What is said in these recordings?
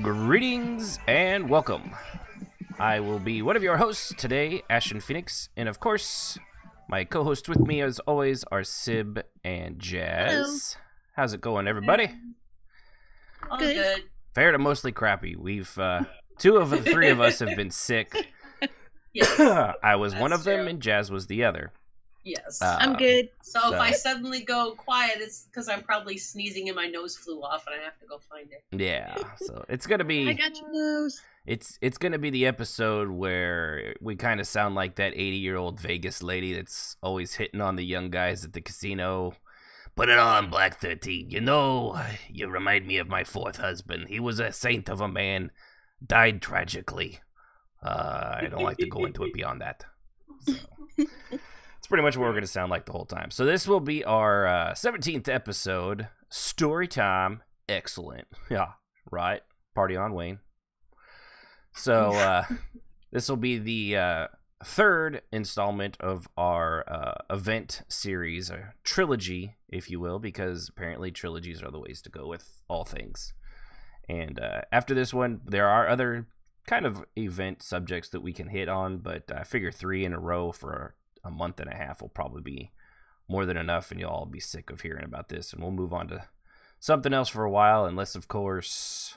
Greetings and welcome. I will be one of your hosts today, Ashton Phoenix, and of course, my co-hosts with me as always are Sib and Jazz. Hello. How's it going, everybody? All good. Fair to mostly crappy. We've two of the three of us have been sick. Yes. I was one of them, and Jazz was the other. Yes. I'm good. So if I suddenly go quiet, it's because I'm probably sneezing and my nose flew off and I have to go find it. Yeah, so it's gonna be. I got your nose. It's gonna be the episode where we kind of sound like that 80-year-old Vegas lady that's always hitting on the young guys at the casino. Put it on, Black 13. You know, you remind me of my fourth husband. He was a saint of a man, died tragically. I don't like to go into it beyond that. So. It's pretty much what we're going to sound like the whole time. So this will be our 17th episode. Story time. Excellent. Yeah, right. Party on, Wayne. So this will be the third installment of our event series, a trilogy, if you will, because apparently trilogies are the ways to go with all things. And after this one, there are other kind of event subjects that we can hit on, but I figure 3 in a row for a month and a half will probably be more than enough, and you'll all be sick of hearing about this, and we'll move on to something else for a while, unless, of course,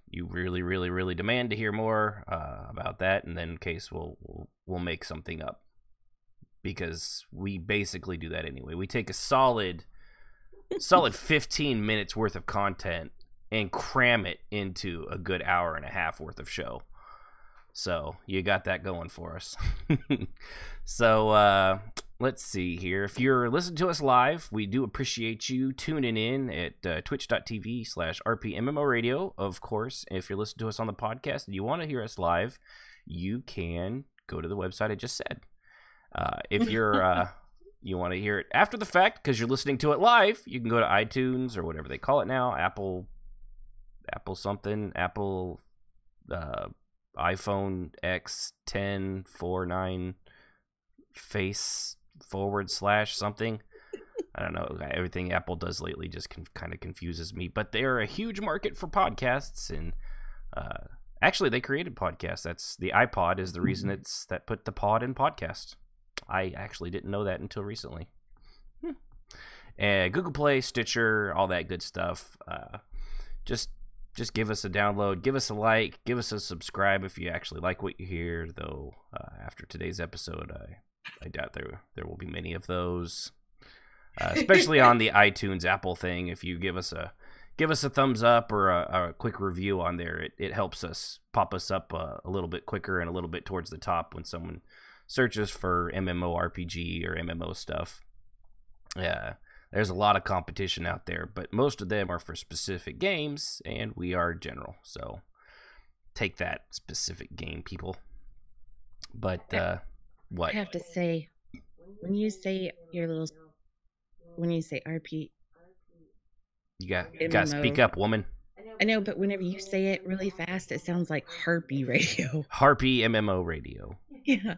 you really demand to hear more about that, and then in case we'll make something up, because we basically do that anyway. We take a solid 15 minutes worth of content and cram it into a good hour and a half worth of show. So you got that going for us. So let's see here. If you're listening to us live, we do appreciate you tuning in at twitch.tv/RPMMO Radio. Of course, if you're listening to us on the podcast and you want to hear us live, you can go to the website I just said. If you're you want to hear it after the fact because you're listening to it live, you can go to iTunes or whatever they call it now, Apple something, Apple iPhone X10 49 face / something. I don't know. Everything Apple does lately just kind of confuses me. But they're a huge market for podcasts, and actually, they created podcasts. That's the iPod is the reason that put the pod in podcast. I actually didn't know that until recently. And Google Play, Stitcher, all that good stuff. Just give us a download, give us a like, give us a subscribe if you actually like what you hear, though after today's episode, I doubt there will be many of those, especially on the iTunes Apple thing. If you give us a thumbs up or a quick review on there, it helps us pop us up a little bit quicker and a little bit towards the top when someone searches for MMORPG or MMO stuff. Yeah. There's a lot of competition out there, but most of them are for specific games, and we are general. So take that, specific game people. But what? I have to say, when you say RP, you got to speak up, woman. I know, but whenever you say it really fast, it sounds like Harpy Radio. Harpy MMO Radio. Yeah.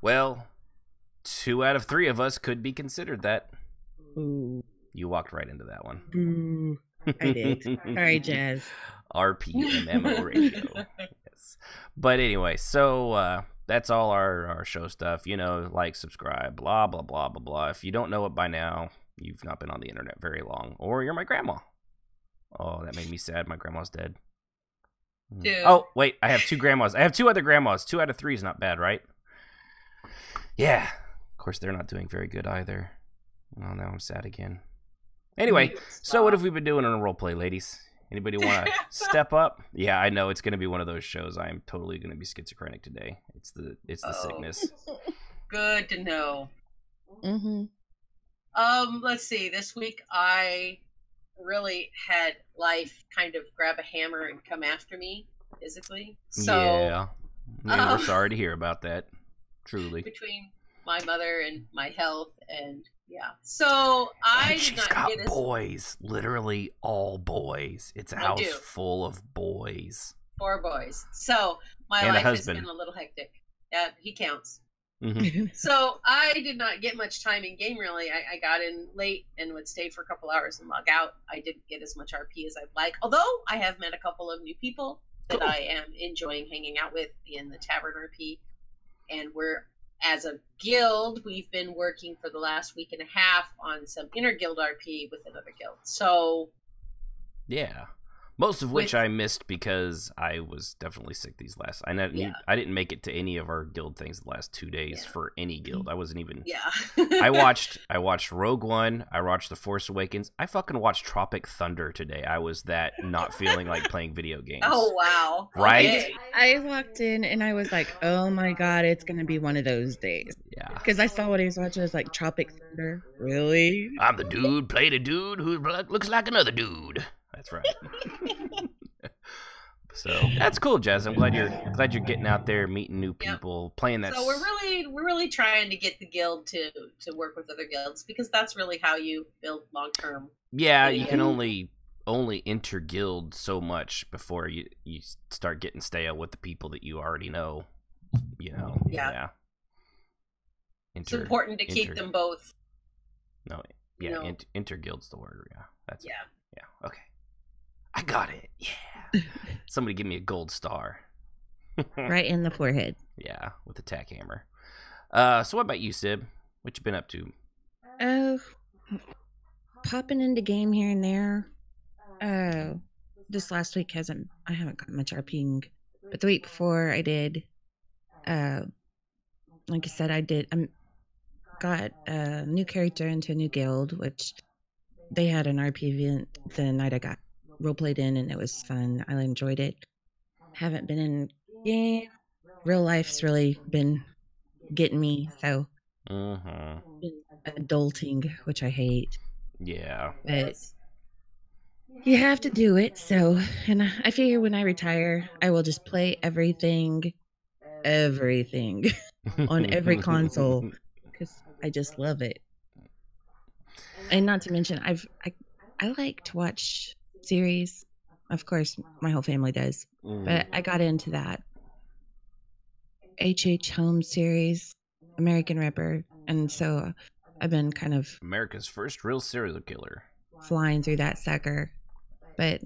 Well, 2 out of 3 of us could be considered that. Ooh. You walked right into that one. Ooh, I did. Sorry, Jazz. RPMMO Radio. Yes. But anyway, so that's all our show stuff. You know, like, subscribe, blah, blah, blah, blah, blah. If you don't know it by now, you've not been on the internet very long. Or you're my grandma. Oh, that made me sad. My grandma's dead. Dude. Oh, wait. I have 2 grandmas. I have 2 other grandmas. 2 out of 3 is not bad, right? Yeah. Of course, they're not doing very good either. Oh, now I'm sad again. Anyway, so what have we been doing on a roleplay, ladies? Anybody want to step up? Yeah, I know it's going to be one of those shows. I am totally going to be schizophrenic today. It's the sickness. Good to know. Mm-hmm. Let's see. This week I really had life kind of grab a hammer and come after me physically. So yeah, we're sorry to hear about that. Truly. Between my mother and my health and yeah. So I she's got boys, literally all boys. It's a house full of boys. 4 boys. So my life has been a little hectic. He counts. Mhm. So I did not get much time in game really. I got in late and would stay for a couple hours and log out. I didn't get as much RP as I'd like, although I have met a couple of new people that Cool. I am enjoying hanging out with in the Tavern RP. And we're, as a guild, we've been working for the last week and a half on some inter-guild RP with another guild. So Yeah. Most of which With- I missed because I was definitely sick these last. I didn't make it to any of our guild things the last 2 days Yeah. for any guild. I wasn't even. yeah. I watched Rogue One. I watched The Force Awakens. I fucking watched Tropic Thunder today. I was that not feeling like playing video games. Oh wow. Right? Okay. I walked in and I was like, oh my God, it's going to be one of those days. Yeah. Because I saw what he was watching. I was like, Tropic Thunder? Really? I'm the dude, played a dude who looks like another dude. That's right. So that's cool, Jazz. I'm glad you're getting out there, meeting new people, playing that. So we're really trying to get the guild to work with other guilds, because that's really how you build long term. Yeah, you can Yeah. only enter guild so much before you start getting stale with the people that you already know. You know. Yeah. It's Inter, important to keep inter- them both. No. you Yeah. know. Inter guild's the word. Yeah. That's Yeah. Yeah. Okay. I got it. Yeah. Somebody give me a gold star. Right in the forehead. Yeah, with a tack hammer. So what about you, Sib? What you been up to? Oh, popping into game here and there. This last week I haven't got much RPing, but the week before I did. Like I said, got a new character into a new guild, which they had an RP event the night I got roleplayed in, and it was fun. I enjoyed it. Haven't been in game. Real life's really been getting me, so Mm-hmm. been adulting, which I hate. Yeah. But you have to do it. So, and I figure when I retire, I will just play everything on every console, because I just love it. And not to mention, I like to watch series. Of course, my whole family does, but I got into that H.H. Holmes series, American Ripper, and so I've been kind of America's first real serial killer. flying through that sucker. But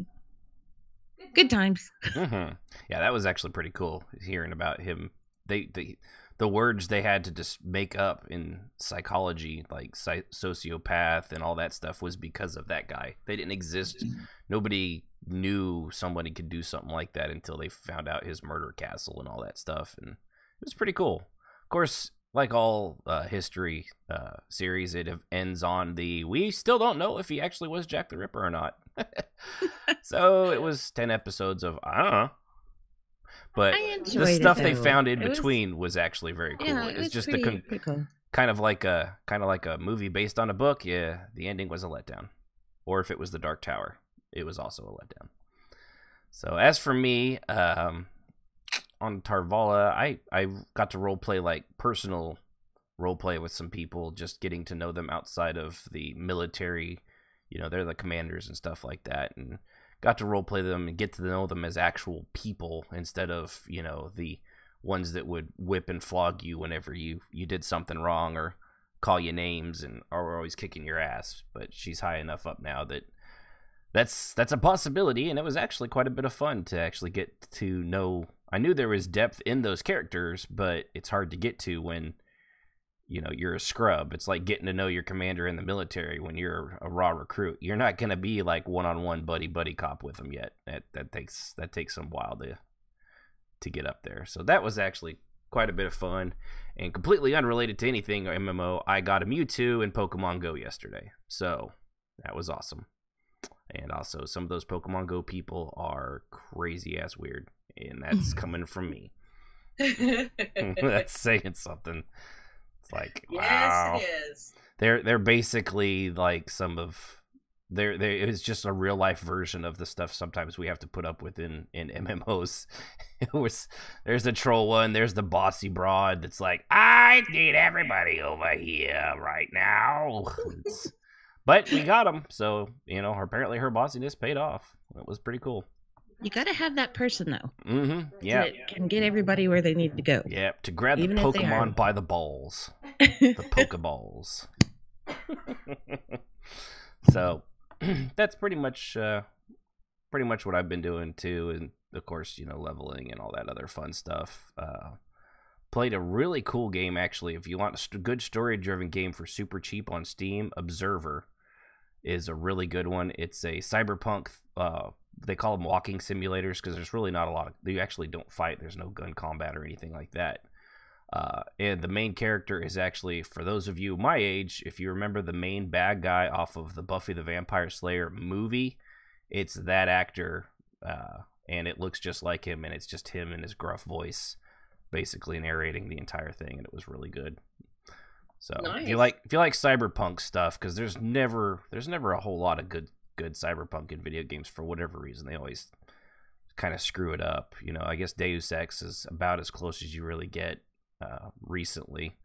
good times. Mm-hmm. Yeah, that was actually pretty cool hearing about him. The words they had to just make up in psychology, like sociopath and all that stuff, was because of that guy. They didn't exist. Nobody knew somebody could do something like that until they found out his murder castle and all that stuff, and it was pretty cool. Of course, like all history series, it ends on we still don't know if he actually was Jack the Ripper or not. So it was 10 episodes of I don't know. But I enjoyed the it, stuff they though. found in It was- between was actually very cool. Yeah, It's was just pretty cool. kind of like a movie based on a book. Yeah, the ending was a letdown. Or if it was The Dark Tower, it was also a letdown. So as for me, on Tarvala, I got to roleplay, like personal roleplay with some people, just getting to know them outside of the military. You know, they're the commanders and stuff like that, and got to roleplay them and get to know them as actual people instead of, you know, the ones that would whip and flog you whenever you did something wrong or call you names and are always kicking your ass. But she's high enough up now that that's a possibility, and it was actually quite a bit of fun to actually get to know. I knew there was depth in those characters, but it's hard to get to when, you know, you're a scrub. It's like getting to know your commander in the military when you're a raw recruit. You're not going to be like one-on-one buddy cop with them yet. That takes some while to get up there. So that was actually quite a bit of fun, and completely unrelated to anything MMO. I got a Mewtwo in Pokemon Go yesterday, so that was awesome. And also, some of those Pokemon Go people are crazy ass weird, and that's coming from me. That's saying something. It's like, wow. Yes, it is. They're basically like some of it's just a real life version of the stuff sometimes we have to put up with in MMOs. There's the troll one, there's the bossy broad that's like, I need everybody over here right now. But we got them, so, you know, apparently her bossiness paid off. It was pretty cool. You got to have that person though. Yeah. That can get everybody where they need to go. Yeah. To grab Even the if they are. Pokemon by the balls. The Pokeballs. So that's pretty much what I've been doing too, and of course, you know, leveling and all that other fun stuff. Played a really cool game actually. If you want a good story-driven game for super cheap on Steam, Observer is a really good one. It's a cyberpunk. They call them walking simulators because there's really not a lot. You actually don't fight. There's no gun combat or anything like that. And the main character is actually, for those of you my age, if you remember the main bad guy off of the Buffy the Vampire Slayer movie, it's that actor, and it looks just like him, and it's just him and his gruff voice basically narrating the entire thing, and it was really good. So Nice. if you like cyberpunk stuff, because there's never a whole lot of good cyberpunk in video games for whatever reason. They always kind of screw it up. You know, I guess Deus Ex is about as close as you really get recently.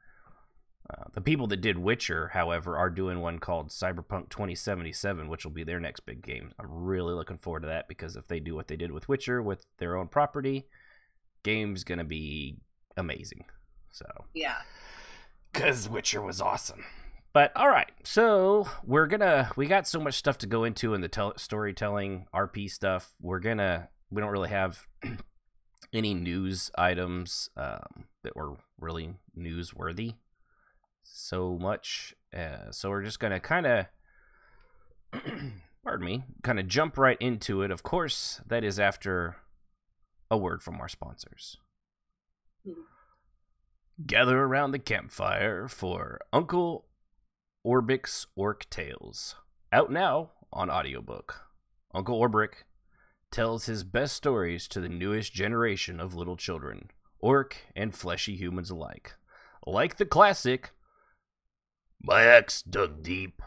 The people that did Witcher, however, are doing one called Cyberpunk 2077, which will be their next big game. I'm really looking forward to that, because if they do what they did with Witcher with their own property, game's gonna be amazing. So Yeah. because Witcher was awesome. But all right, so we got so much stuff to go into in the storytelling RP stuff. We don't really have any news items that were really newsworthy so much. So we're just gonna kind of, pardon me, kind of jump right into it. Of course, that is after a word from our sponsors. Gather around the campfire for Uncle Orbic's Orc Tales. Out now on audiobook. Uncle Orbic tells his best stories to the newest generation of little children, orc and fleshy humans alike. Like the classic, "My axe dug deep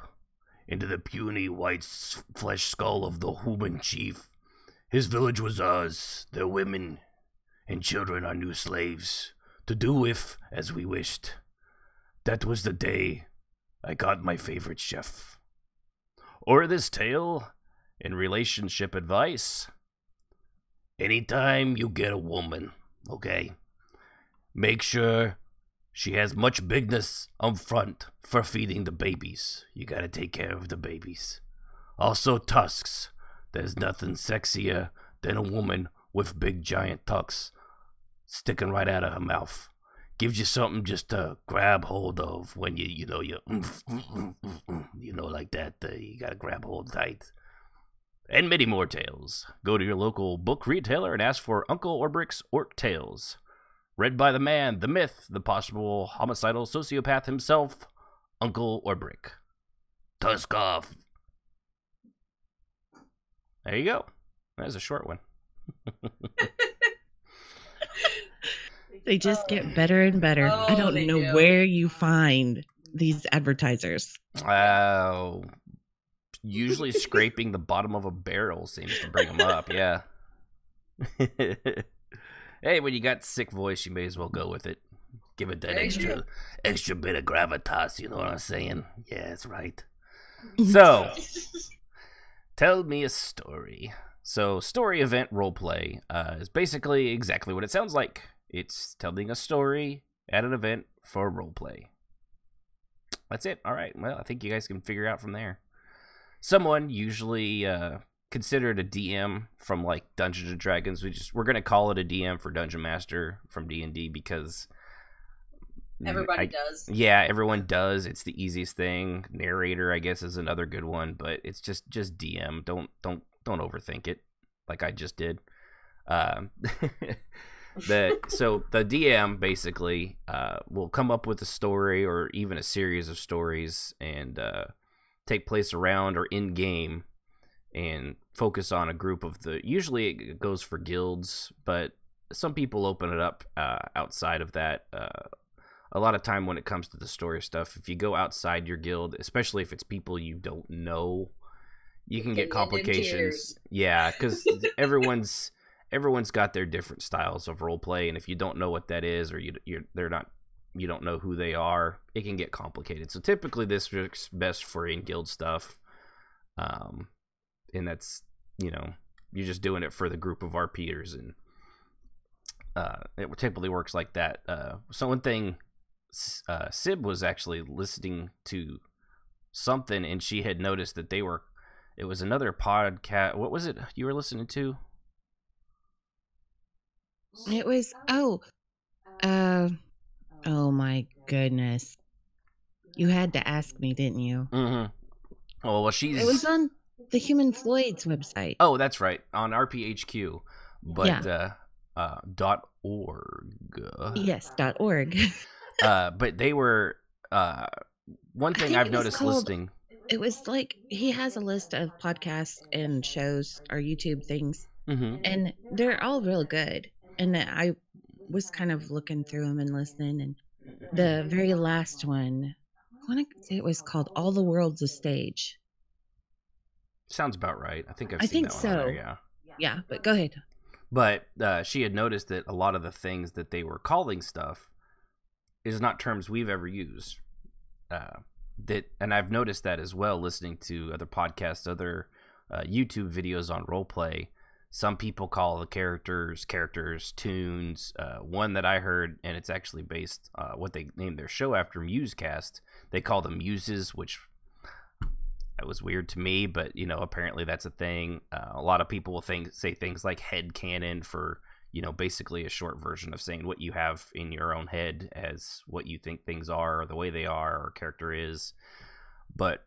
into the puny white flesh skull of the human chief. His village was ours, their women and children our new slaves, to do with as we wished. That was the day I got my favorite chef." Or this tale in relationship advice: anytime you get a woman, okay, make sure she has much bigness up front for feeding the babies. You gotta take care of the babies. Also tusks. There's nothing sexier than a woman with big giant tucks sticking right out of her mouth. Gives you something just to grab hold of when you like that. You gotta grab hold tight. And many more tales. Go to your local book retailer and ask for Uncle Orbic's Orc Tales. Read by the man, the myth, the possible homicidal sociopath himself, Uncle Orbic. Tusk off. There you go. That was a short one. They just get better and better. I don't they know do. where you find these advertisers. Usually scraping the bottom of a barrel seems to bring them up, yeah. Hey, when you got sick voice, you may as well go with it. Give it that Very true. extra bit of gravitas, you know what I'm saying? Yeah, that's right. So, tell me a story. So, story event roleplay is basically exactly what it sounds like. It's telling a story at an event for roleplay. That's it. All right. Well, I think you guys can figure out from there. Someone, usually considered a DM from like Dungeons and Dragons. We're gonna call it a DM for Dungeon Master from D&D because Everybody does. Yeah, everyone does. It's the easiest thing. Narrator, I guess, is another good one, but it's just DM. Don't overthink it, like I just did. So the DM basically will come up with a story or even a series of stories and take place around or in game and focus on a group of usually it goes for guilds, but some people open it up outside of that. A lot of time when it comes to the story stuff, if you go outside your guild, especially if it's people you don't know, you can get complications. Yeah, because everyone's got their different styles of role play, and if you don't know what that is, or you don't know who they are, it can get complicated. So typically, this works best for in guild stuff, and that's you're just doing it for the group of RPers, and it typically works like that. So one thing, Sib was actually listening to something, and she had noticed that it was another podcast. What was it you were listening to? It was oh my goodness. You had to ask me, didn't you? Mm-hmm. Oh, well, It was on the Human Floyd's website. Oh, that's right, on RPHQ, but .org. Yes, .org. But they were one thing I've noticed listening. It was like he has a list of podcasts and shows or YouTube things, and they're all real good. And I was kind of looking through them and listening, and the very last one, I want to say it was called "All the World's a Stage." Sounds about right. I think I've I seen think that so. one on there, yeah. Yeah, but go ahead. But she had noticed that a lot of the things that they were calling stuff is not terms we've ever used. And I've noticed that as well, listening to other podcasts, other YouTube videos on roleplay. Some people call the characters tunes. One that I heard, and it's actually based what they named their show after, Musecast. They call them muses, which it was weird to me, but apparently that's a thing. A lot of people will say things like head canon for basically a short version of saying what you have in your own head as what you think things are, or the way they are, or character is. But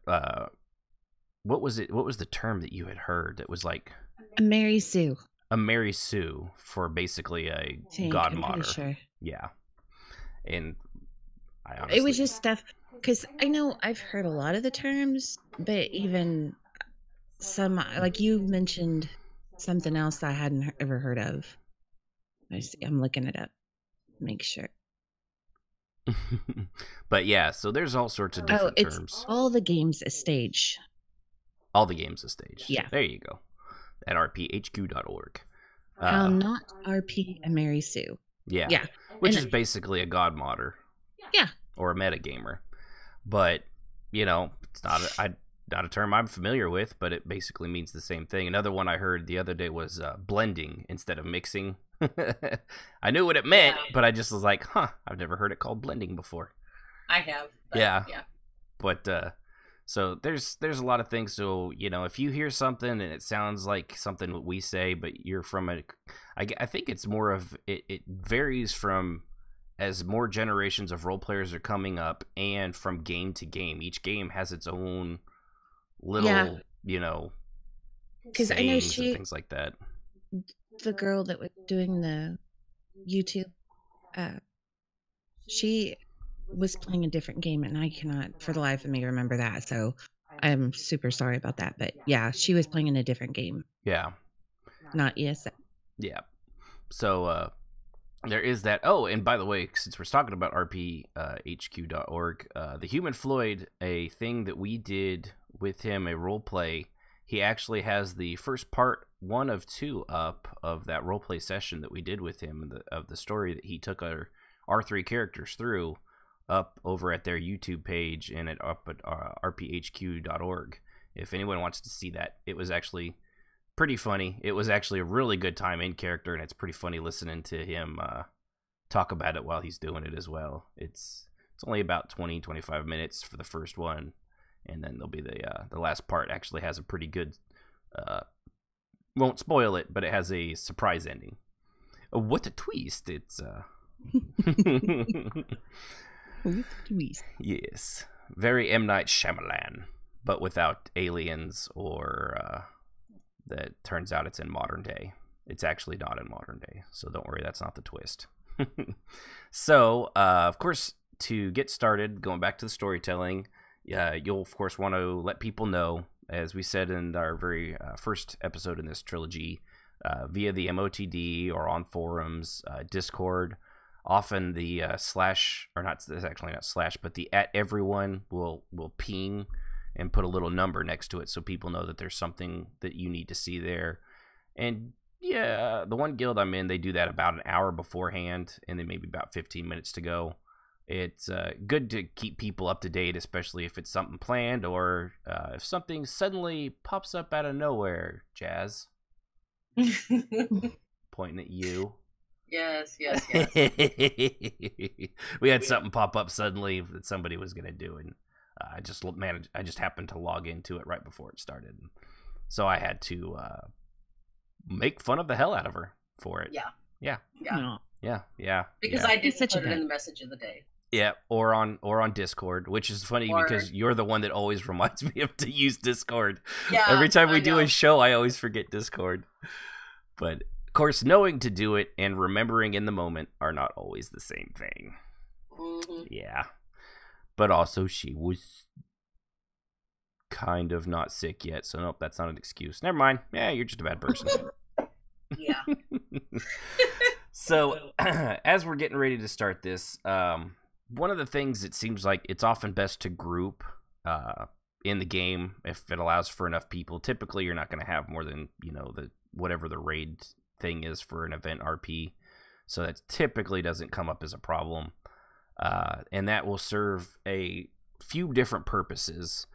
what was it? What was the term that you had heard that was like A Mary Sue for basically a I'm god pretty modder? sure. Yeah, and I honestly, It was just stuff because I know I've heard a lot of the terms, but even some, like you mentioned something else I hadn't ever heard of. I'm looking it up. Make sure. But yeah, so there's all sorts of different it's terms. all the games a stage. All the games a stage. Yeah. There you go. At rphq.org. How not RP a Mary Sue. Yeah. Yeah. Which And is basically a god modder. Yeah. Or a metagamer. But, it's not a term I'm familiar with, but it basically means the same thing. Another one I heard the other day was blending instead of mixing. I knew what it meant, but I just was like, I've never heard it called blending before. I have. Yeah. But so there's a lot of things. So if you hear something and it sounds like something that we say, but you're from I think it's more of it varies from as more generations of role players are coming up, and from game to game. Each game has its own little because I know and things like that. The girl that was doing the YouTube, she was playing a different game, and I cannot for the life of me remember that, so I'm super sorry about that. But yeah, she was playing in a different game. Yeah. Not ESL. Yeah. So there is that. Oh, and by the way, since we're talking about rphq.org, the Human Floyd, a thing that we did with him, a role play, he actually has the first part 1 of 2 up of that role play session that we did with him, of the story that he took our 3 characters through, up over at their YouTube page and up at rphq.org. If anyone wants to see that, it was actually pretty funny. It was actually a really good time in character, and it's pretty funny listening to him talk about it while he's doing it as well. It's only about 20-25 minutes for the first one, and then there'll be the last part actually has a pretty good won't spoil it, but it has a surprise ending. What a twist. It's What a twist. Yes, very M. Night Shyamalan, but without aliens, or that turns out it's in modern day. It's actually not in modern day, so don't worry, that's not the twist. So, of course, to get started, going back to the storytelling, you'll of course want to let people know, as we said in our very first episode in this trilogy, via the MOTD or on forums, Discord. Often the slash, or not, it's actually not slash, but the @everyone will ping and put a little number next to it so people know that there's something that you need to see there. And yeah, the one guild I'm in, they do that about an hour beforehand, and then maybe about 15 minutes to go. It's good to keep people up to date, especially if it's something planned, or if something suddenly pops up out of nowhere, Jazz. Pointing at you. Yes. We had something pop up suddenly that somebody was going to do, and I just happened to log into it right before it started, so I had to make fun of the hell out of her for it. Yeah. Because I did put it in the message of the day. Yeah, or on Discord, which is funny because you're the one that always reminds me to use Discord. Yeah, every time we do a show, I always forget Discord. But of course, knowing to do it and remembering in the moment are not always the same thing. Mm-hmm. Yeah, but also she was kind of not sick yet, so nope, that's not an excuse. Never mind. Yeah, you're just a bad person. Yeah. So, as we're getting ready to start this, one of the things it seems like it's often best to group in the game if it allows for enough people. Typically, you're not going to have more than, whatever the raid thing is for an event RP. So that typically doesn't come up as a problem. And that will serve a few different purposes.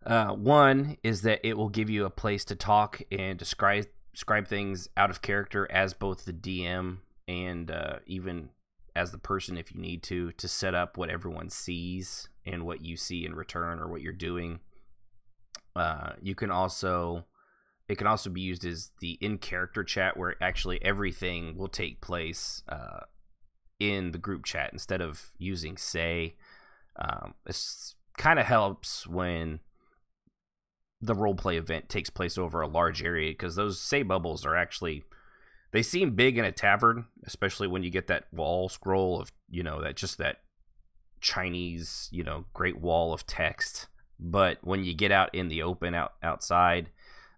One is that it will give you a place to talk and describe things out of character as both the DM and even as the person if you need to set up what everyone sees and what you see in return or what you're doing. It can also be used as the in-character chat where actually everything will take place in the group chat instead of using say. This kind of helps when the roleplay event takes place over a large area because those say bubbles are actually, they seem big in a tavern, especially when you get that wall scroll of, that Chinese, great wall of text. But when you get out in the open outside,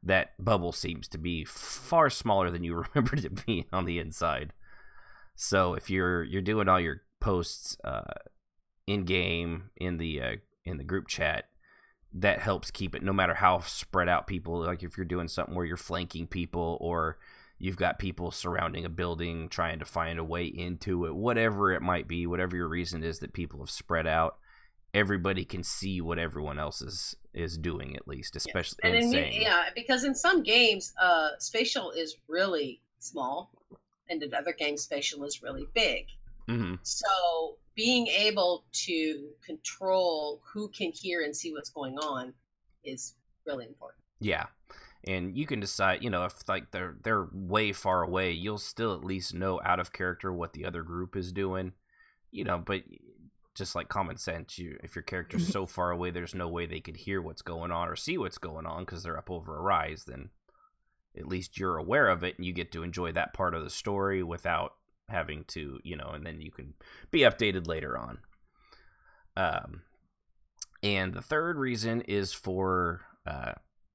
that bubble seems to be far smaller than you remembered it being on the inside. So if you're doing all your posts in game in the group chat, that helps keep it, no matter how spread out people, like if you're doing something where you're flanking people or you've got people surrounding a building trying to find a way into it, whatever it might be, whatever your reason is that people have spread out, everybody can see what everyone else is doing, at least, especially because in some games spatial is really small and in other games spatial is really big. Mm-hmm. So being able to control who can hear and see what's going on is really important. Yeah. And you can decide, if like they're way far away, you'll still at least know out of character what the other group is doing, but just like common sense, if your character's so far away, there's no way they could hear what's going on or see what's going on because they're up over a rise, then at least you're aware of it and you get to enjoy that part of the story without having to, and then you can be updated later on. And the third reason is for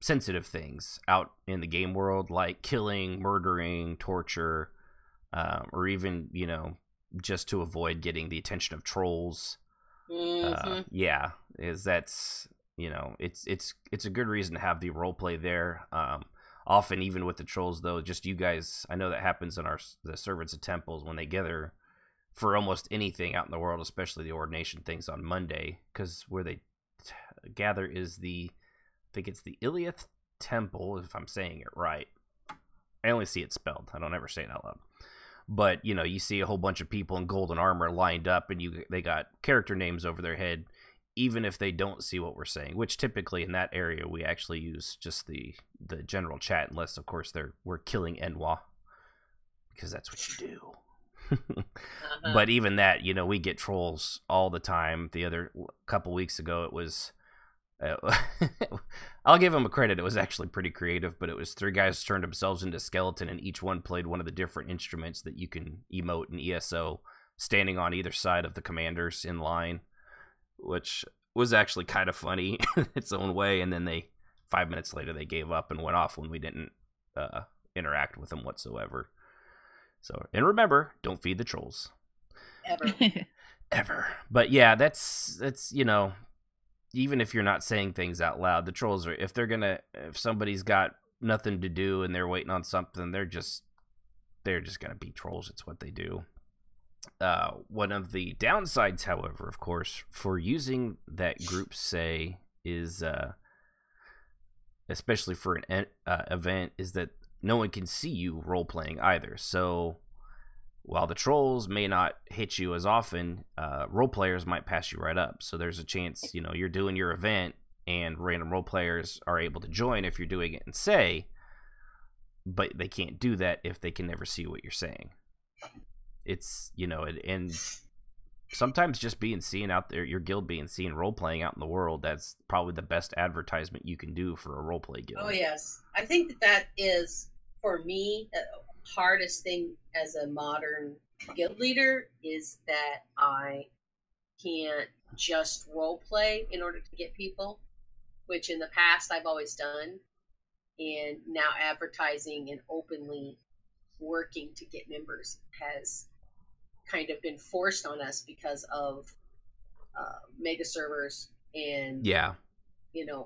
sensitive things out in the game world, like killing, murdering, torture, or even, just to avoid getting the attention of trolls. Mm-hmm. It's a good reason to have the roleplay there. Often, even with the trolls, though, just you guys, I know that happens in the Servants of Temples when they gather for almost anything out in the world, especially the ordination things on Monday, because where they gather is I think it's the Iliath Temple, if I'm saying it right. I only see it spelled. I don't ever say it out loud. But, you see a whole bunch of people in golden armor lined up, and they got character names over their head, even if they don't see what we're saying, which typically in that area we actually use just the general chat, unless, of course, we're killing Enwa, because that's what you do. Uh-huh. But even that, we get trolls all the time. The other couple weeks ago, it was... I'll give them a credit. It was actually pretty creative, but it was 3 guys turned themselves into skeleton, and each one played one of the different instruments that you can emote in ESO, standing on either side of the commanders in line, which was actually kind of funny in its own way. And then 5 minutes later, they gave up and went off when we didn't interact with them whatsoever. So, and remember, don't feed the trolls. Ever. But yeah, that's even if you're not saying things out loud, the trolls are, if somebody's got nothing to do and they're waiting on something, they're just gonna be trolls. It's what they do. One of the downsides, however, of course, for using that group say is, especially for an event, is that no one can see you role playing either. So while the trolls may not hit you as often, role players might pass you right up. So there's a chance, you're doing your event and random role players are able to join if you're doing it and say, but they can't do that if they can never see what you're saying. It's, and sometimes just being seen out there, your guild being seen role playing out in the world, that's probably the best advertisement you can do for a role play guild. Oh yes, I think that is, for me, the hardest thing as a modern guild leader is that I can't just role play in order to get people, which in the past I've always done, and now advertising and openly working to get members has kind of been forced on us because of mega servers and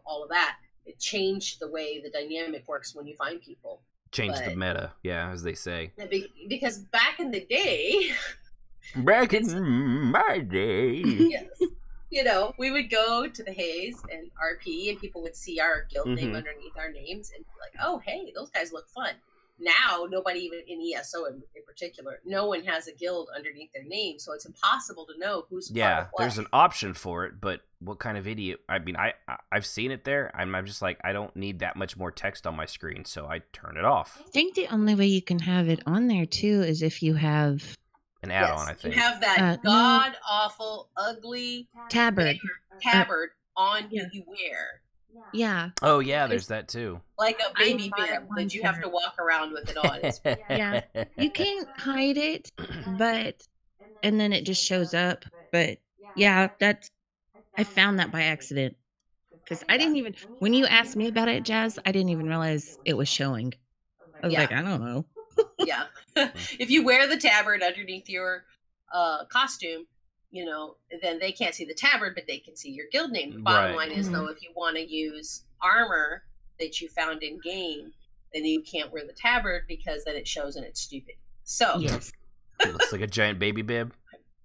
all of that. It changed the way the dynamic works when you find people. Changed the meta, as they say. Because back in the day, back in my day, yes, we would go to the Haze and RP, and people would see our guild name underneath our names and be like, "Oh, hey, those guys look fun." Now, nobody, even in ESO in particular, no one has a guild underneath their name, so it's impossible to know who's part of what. There's an option for it, but what kind of idiot? I mean, I've seen it there. I'm just like, I don't need that much more text on my screen, so I turn it off. I think the only way you can have it on there too is if you have an add-on. I think you have that god-awful, ugly tabard on you wear. Yeah. Oh yeah, there's that too. Like a baby bib that you have to walk around with it on. Yeah. You can't hide it, and then it just shows up. But yeah, I found that by accident. Because I didn't even, when you asked me about it, Jazz, I didn't even realize it was showing. I was like, I don't know. Yeah. If you wear the tabard underneath your costume, then they can't see the tabard, but they can see your guild name. The bottom line is, though, if you want to use armor that you found in game, then you can't wear the tabard because then it shows and it's stupid. So yes. It looks like a giant baby bib.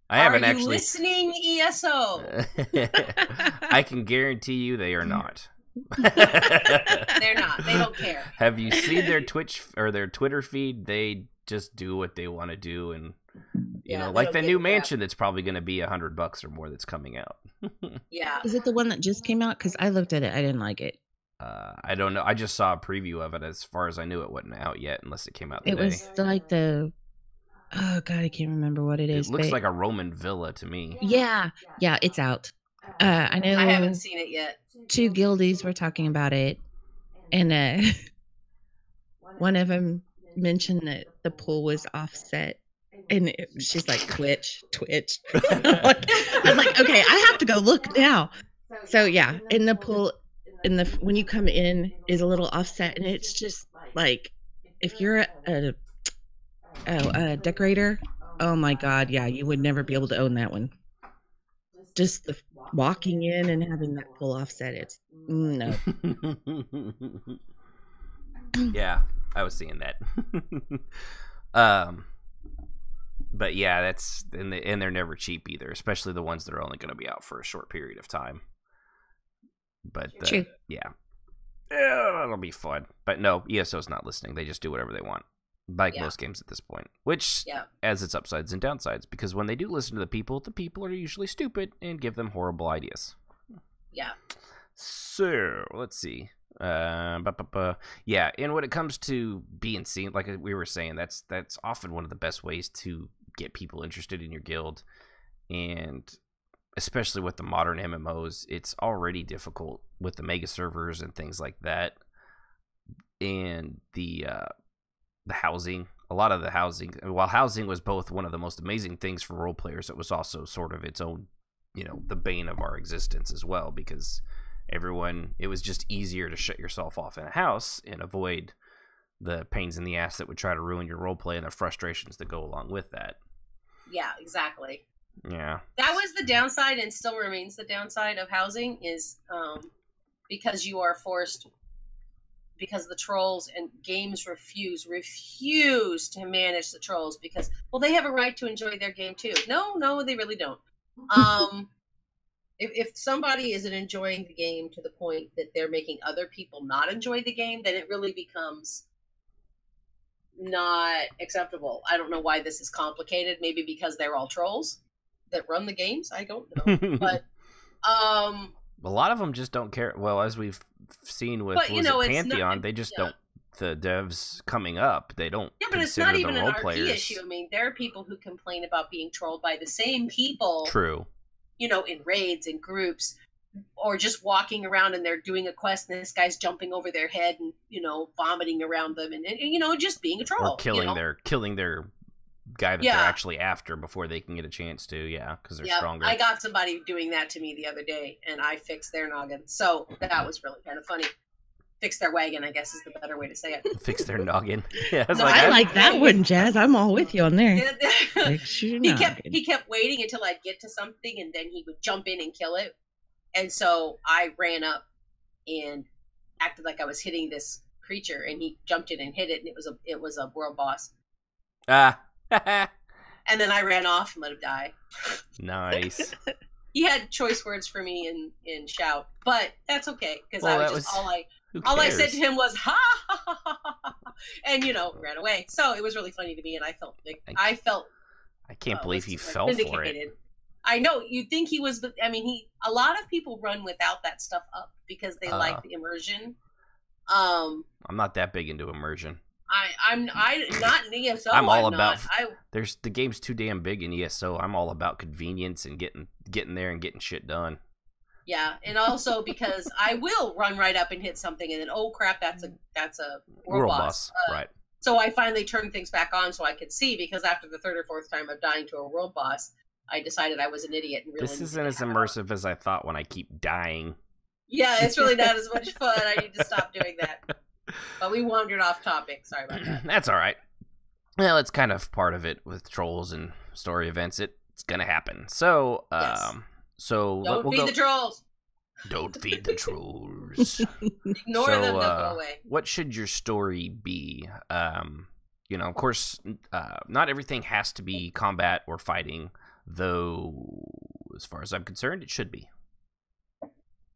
Are you listening, ESO? I can guarantee you they are not. They're not. They don't care. Have you seen their Twitch or their Twitter feed? They just do what they want to do, and like the new mansion that's probably going to be $100 or more that's coming out. Yeah. Is it the one that just came out? Because I looked at it, I didn't like it. I don't know. I just saw a preview of it. As far as I knew, it wasn't out yet, unless it came out today. It was like the. Oh God, I can't remember what it is. It looks like a Roman villa to me. Yeah, it's out. I know. I haven't seen it yet. 2 guildies were talking about it, and one of them mentioned that the pool was offset, and she's like, Twitch. I was like, okay, I have to go look now. So yeah, in the pool, when you come in is a little offset, and it's just like, if you're a decorator, oh my God, yeah, you would never be able to own that one. Just the walking in and having that full offset, it's no. Yeah, I was seeing that. But yeah, that's and they're never cheap either, especially the ones that are only going to be out for a short period of time. But True. Yeah, it'll be fun. But no, ESO's not listening. They just do whatever they want. Like most games at this point, which has its upsides and downsides, because when they do listen to the people are usually stupid and give them horrible ideas. Yeah. So let's see. Yeah, and when it comes to being seen, like we were saying, that's often one of the best ways to get people interested in your guild, and especially with the modern MMOs, it's already difficult with the mega servers and things like that, and the housing. A lot of the housing, while housing was both one of the most amazing things for role players, it was also sort of its own, the bane of our existence as well, because it was just easier to shut yourself off in a house and avoid the pains in the ass that would try to ruin your role play and the frustrations that go along with that. Yeah, exactly. Yeah. That was the downside, and still remains the downside of housing, is because you are forced, because the trolls and games refuse to manage the trolls, because, well, they have a right to enjoy their game too. No, they really don't. If somebody isn't enjoying the game to the point that they're making other people not enjoy the game, then it really becomes not acceptable. I don't know why this is complicated. Maybe because they're all trolls that run the games. I don't know. But a lot of them just don't care. Well, as we've seen with Pantheon, they just don't. The devs coming up, they don't. Yeah, but it's not even an RP issue. I mean, there are people who complain about being trolled by the same people. True. You know, in raids and groups, or just walking around and they're doing a quest and this guy's jumping over their head and, you know, vomiting around them and you know, just being a troll. Or killing their guy that they're actually after before they can get a chance to, because they're stronger. I got somebody doing that to me the other day and I fixed their noggin. So that was really kind of funny. Fix their wagon, I guess is the better way to say it. Fix their noggin. Yeah, I like that one, Jazz. I'm all with you on there. He kept waiting until I'd get to something, and then he would jump in and kill it. And so I ran up and acted like I was hitting this creature, and he jumped in and hit it, and it was a world boss. And then I ran off and let him die. Nice. He had choice words for me in shout, but that's okay because all I said to him was ha ha ha ha ha, and ran away. So it was really funny to me, and I felt I can't believe he fell for it. I know you'd think he was, but I mean, a lot of people run without that stuff up because they like the immersion. I'm not that big into immersion. I'm not in ESO. I'm all about. The game's too damn big in ESO. I'm all about convenience and getting there and getting shit done. Yeah, and also because I will run right up and hit something, and then oh crap, that's a world boss. Right. So I finally turned things back on so I could see, because after the third or fourth time of dying to a world boss, I decided I was an idiot and really. This isn't as immersive as I thought when I keep dying. Yeah, it's really not as much fun. I need to stop doing that. But we wandered off topic. Sorry about that. That's all right. Well, it's kind of part of it with trolls and story events. It's gonna happen. So, yes. So don't feed the trolls. Don't feed the trolls. Ignore them. They'll go away. What should your story be? Of course, not everything has to be combat or fighting, though. As far as I'm concerned, it should be.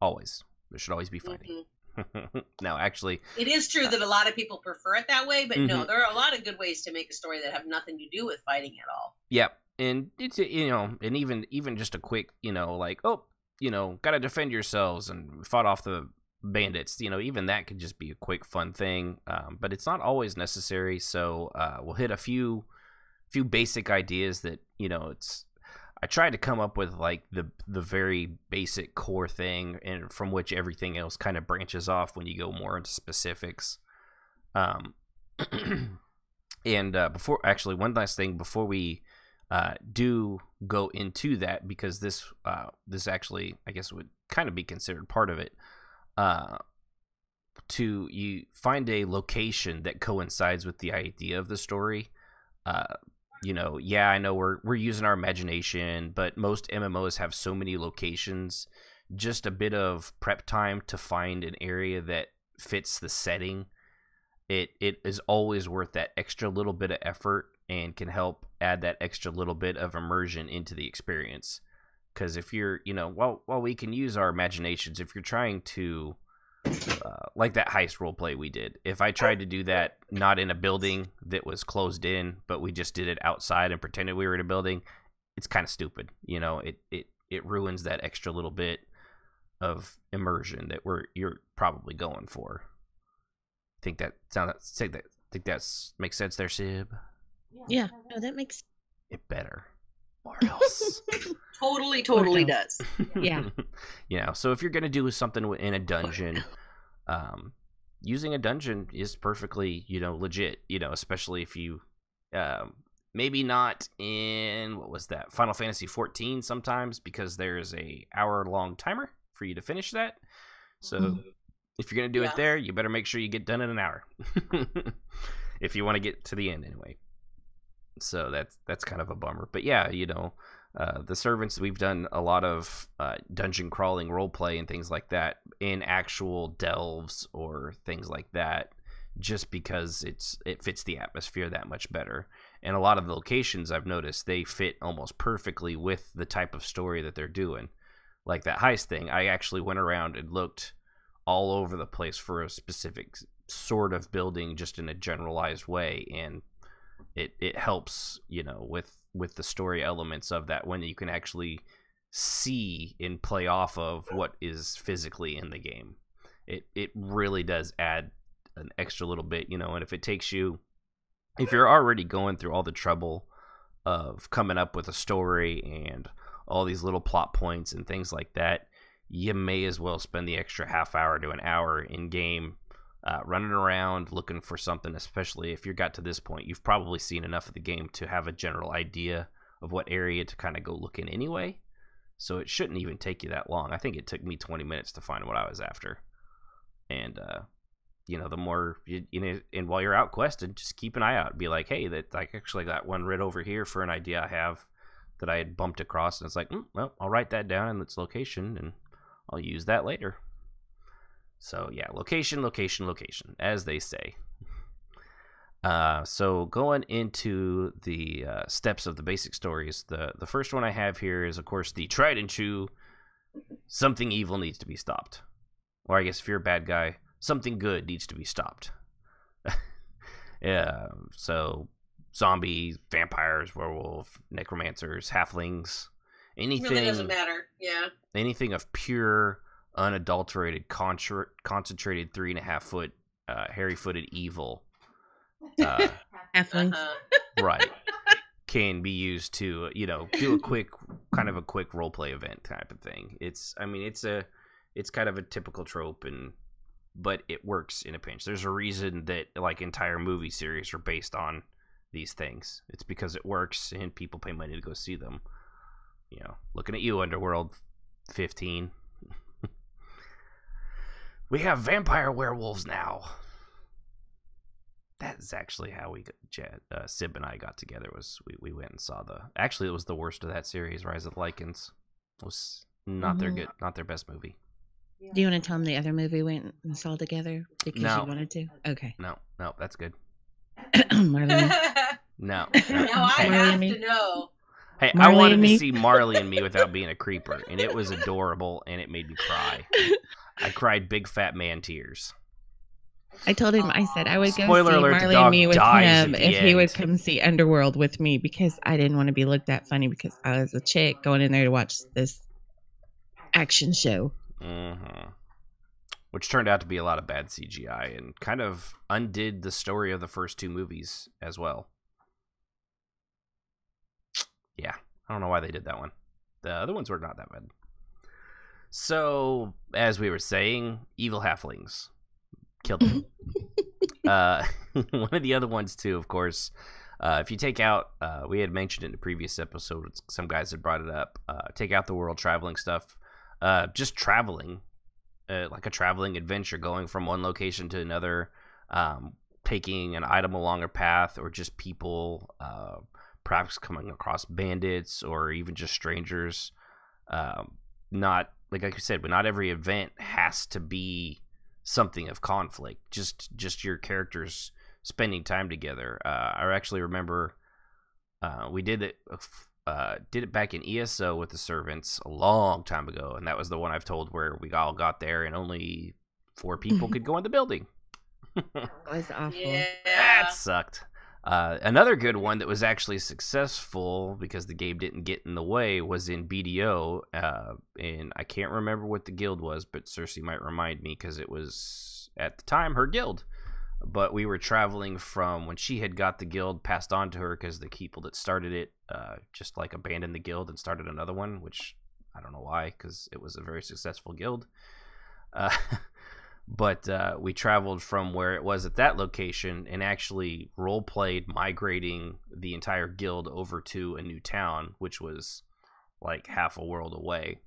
Always, there should always be fighting. Mm-hmm. No, actually, it is true that a lot of people prefer it that way, but no, there are a lot of good ways to make a story that have nothing to do with fighting at all. Yep, and it's and even just a quick, gotta defend yourselves and fought off the bandits. Even that could just be a quick fun thing, but it's not always necessary. So we'll hit a few basic ideas that I tried to come up with like the very basic core thing, and from which everything else kind of branches off when you go more into specifics. And one last thing before we do go into that, because this actually I guess would kind of be considered part of it. You find a location that coincides with the idea of the story. I know we're using our imagination, but most MMOs have so many locations. Just a bit of prep time to find an area that fits the setting. It is always worth that extra little bit of effort and can help add that extra little bit of immersion into the experience. Because if you're, while we can use our imaginations, if you're trying to like that heist roleplay we did. If I tried to do that not in a building that was closed in, but we just did it outside and pretended we were in a building, it's kind of stupid. It ruins that extra little bit of immersion that you're probably going for. Think that makes sense there, Sib? Yeah, no, that makes it better. Or else. Totally does. Yeah. So if you're going to do something in a dungeon, using a dungeon is perfectly, legit, especially if you, maybe not in, what was that, Final Fantasy 14 sometimes, because there's a hour-long timer for you to finish that. So if you're going to do it there, you better make sure you get done in an hour. If you want to get to the end anyway. So that's kind of a bummer. But yeah, the servants, we've done a lot of dungeon crawling roleplay and things like that in actual delves or things like that, just because it fits the atmosphere that much better. And a lot of the locations I've noticed, they fit almost perfectly with the type of story that they're doing. Like that heist thing, I actually went around and looked all over the place for a specific sort of building just in a generalized way, and it helps, you know, with the story elements of that when you can actually see and play off of what is physically in the game. It really does add an extra little bit, you know. And if you're already going through all the trouble of coming up with a story and all these little plot points and things like that, you may as well spend the extra half hour to an hour in game running around looking for something. Especially if you got to this point, you've probably seen enough of the game to have a general idea of what area to kind of go look in anyway. So it shouldn't even take you that long. I think it took me 20 minutes to find what I was after. And you know, the more you know, and while you're out questing, just keep an eye out. Be like, hey, that I actually got one right over here for an idea I have that I had bumped across, and it's like, well, I'll write that down in its location, and I'll use that later. So yeah, location, as they say. So going into the steps of the basic stories, the first one I have here is, of course, the tried and true: something evil needs to be stopped. Or I guess if you're a bad guy, something good needs to be stopped. Yeah, so zombies, vampires, werewolf, necromancers, halflings, anything. Really doesn't matter. Yeah. Anything of pure, unadulterated, concentrated 3.5 foot, hairy-footed evil. Halflings. Right. Can be used to, you know, do a quick roleplay event type of thing. It's kind of a typical trope, but it works in a pinch. There's a reason that like entire movie series are based on these things. It's because it works and people pay money to go see them. You know, looking at you, Underworld 15. We have vampire werewolves now. That is actually how Sib and I got together. Was we went and saw actually it was the worst of that series, Rise of the Lycans. It was not their best movie. Do you want to tell them the other movie we went and saw together because No. you wanted to? Okay. No, that's good. Marley. No. Now I Marley have and me. to know. Hey, Marley I wanted and to me. see Marley and Me without being a creeper, and it was adorable, and it made me cry. I cried big fat man tears. I told him, I said I would go Spoiler see alert, the Marley dog and Me with dies him at the if he would end. come see Underworld with me because I didn't want to be looked at funny because I was a chick going in there to watch this action show. Mm-hmm. Which turned out to be a lot of bad CGI and kind of undid the story of the first two movies as well. Yeah, I don't know why they did that one. The other ones were not that bad. So, as we were saying, evil halflings. Killed them. One of the other ones, too, of course, if you take out, we had mentioned in the previous episode, some guys had brought it up, take out the world traveling stuff, just traveling, like a traveling adventure, going from one location to another, taking an item along a path, or just people, perhaps coming across bandits or even just strangers. Not, like I said, but not every event has to be something of conflict. Just your characters spending time together. I actually remember we did it back in ESO with the servants a long time ago, and that was the one I've told where we all got there and only 4 people could go in the building. That was awful. Yeah. That sucked. Another good one that was actually successful because the game didn't get in the way was in BDO, and I can't remember what the guild was, but Cersei might remind me because it was, at the time, her guild. But we were traveling from when she had got the guild passed on to her because the people that started it just like abandoned the guild and started another one, which I don't know why, because it was a very successful guild. But we traveled from where it was at that location and actually role-played migrating the entire guild over to a new town, which was like half a world away.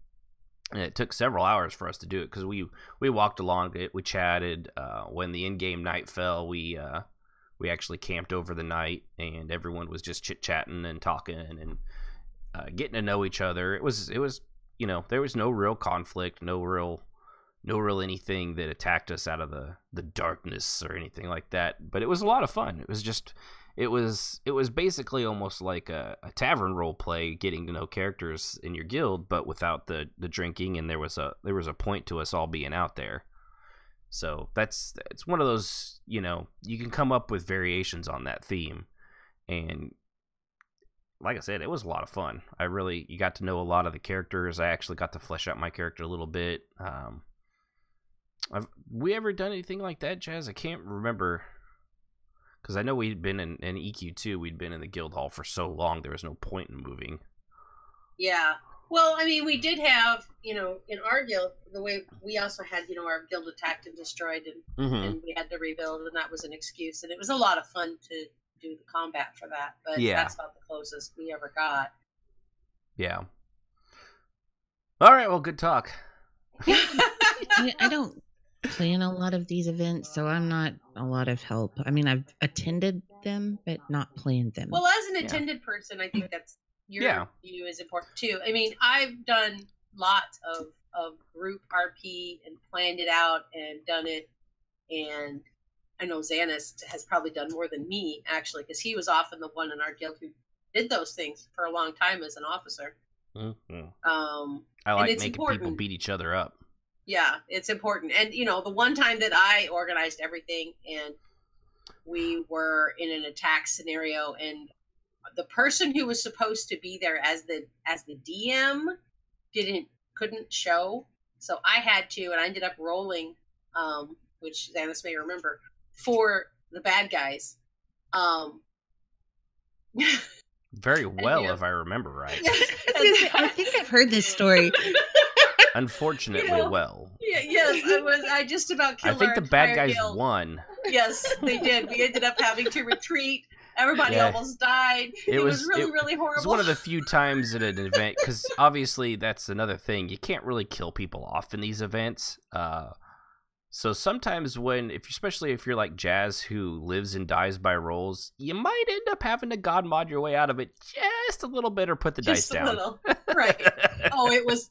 And it took several hours for us to do it because we walked along it, we chatted. When the in-game night fell, we actually camped over the night, and everyone was just chit-chatting and talking and getting to know each other. It was you know, there was no real conflict, no real anything that attacked us out of the darkness or anything like that, but it was a lot of fun. It was basically almost like a tavern role play, getting to know characters in your guild, but without the drinking, and there was a point to us all being out there. So it's one of those, you can come up with variations on that theme, and like I said, it was a lot of fun. You got to know a lot of the characters. I actually got to flesh out my character a little bit. Have we ever done anything like that, Jazz? I can't remember, because I know we'd been in EQ2. We'd been in the guild hall for so long, there was no point in moving. Yeah. Well, I mean, we did have, in our guild, the way we also had, our guild attacked and destroyed, and we had to rebuild, and that was an excuse. And it was a lot of fun to do the combat for that, but that's about the closest we ever got. Yeah. All right, well, good talk. I don't plan a lot of these events, so I'm not a lot of help. I mean, I've attended them, but not planned them. Well, as an attended person, I think that's your view is important too. I mean, I've done lots of group RP and planned it out and done it, and I know Xanis has probably done more than me, actually, because he was often the one in our guild who did those things for a long time as an officer. Mm-hmm. I like making important. People beat each other up. Yeah, it's important. And, the one time that I organized everything and we were in an attack scenario, and the person who was supposed to be there as the DM couldn't show. So I had to, and I ended up rolling, which Xanis may remember, for the bad guys. Very well, if I remember right. I think I've heard this story. Unfortunately, well. Yeah, yes, I just about killed. I think the bad guys guild. won. Yes, they did. We ended up having to retreat. Everybody almost died. It was really horrible. It was one of the few times at an event, because obviously that's another thing. You can't really kill people off in these events. So sometimes especially if you're like Jazz, who lives and dies by rolls, you might end up having to God mod your way out of it just a little bit, or put the dice down. Little. Right. Oh, it was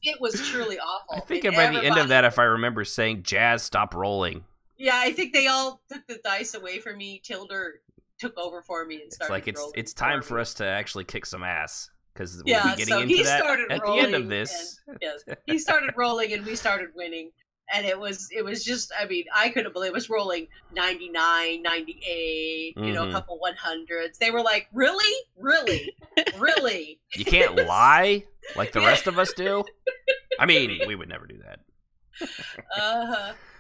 truly awful. I think by the end of that, if I remember saying, Jazz, stop rolling. Yeah, I think they all took the dice away from me. Tilder took over for me and started rolling. It's time for us to actually kick some ass, because we'll be getting so into he that started at rolling, the end of this. Yes, he started rolling and we started winning. And it was just, I mean, I couldn't believe it. Was rolling 99, 98, a couple 100s. They were like, really? Really? Really? You can't lie like the rest of us do? I mean, we would never do that.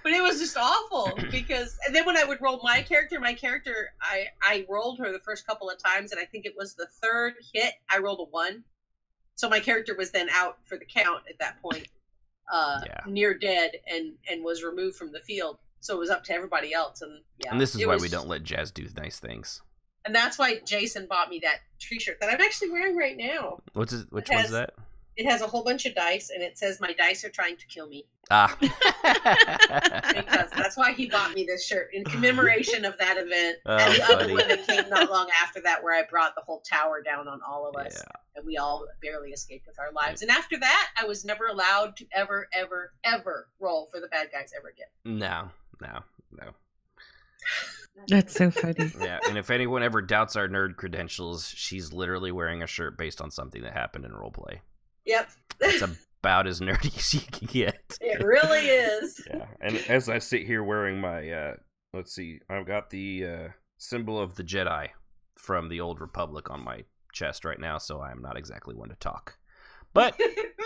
But it was just awful, because, and then when I would roll my character, I rolled her the first couple of times, and I think it was the third hit, I rolled a 1. So my character was then out for the count at that point. Near dead and was removed from the field, so it was up to everybody else. And this is why we don't let Jazz do nice things. And that's why Jason bought me that t-shirt that I'm actually wearing right now. Which one's that? It has a whole bunch of dice, and it says, "My dice are trying to kill me." Because that's why he bought me this shirt, in commemoration of that event. And the other one that came not long after that, where I brought the whole tower down on all of us, and we all barely escaped with our lives. And after that, I was never allowed to ever, ever, ever roll for the bad guys ever again. No. That's so funny. Yeah, and if anyone ever doubts our nerd credentials, she's literally wearing a shirt based on something that happened in roleplay. Yep. It's about as nerdy as you can get. It really is. Yeah, and as I sit here wearing my, let's see, I've got the symbol of the Jedi from the Old Republic on my chest right now, so I'm not exactly one to talk. But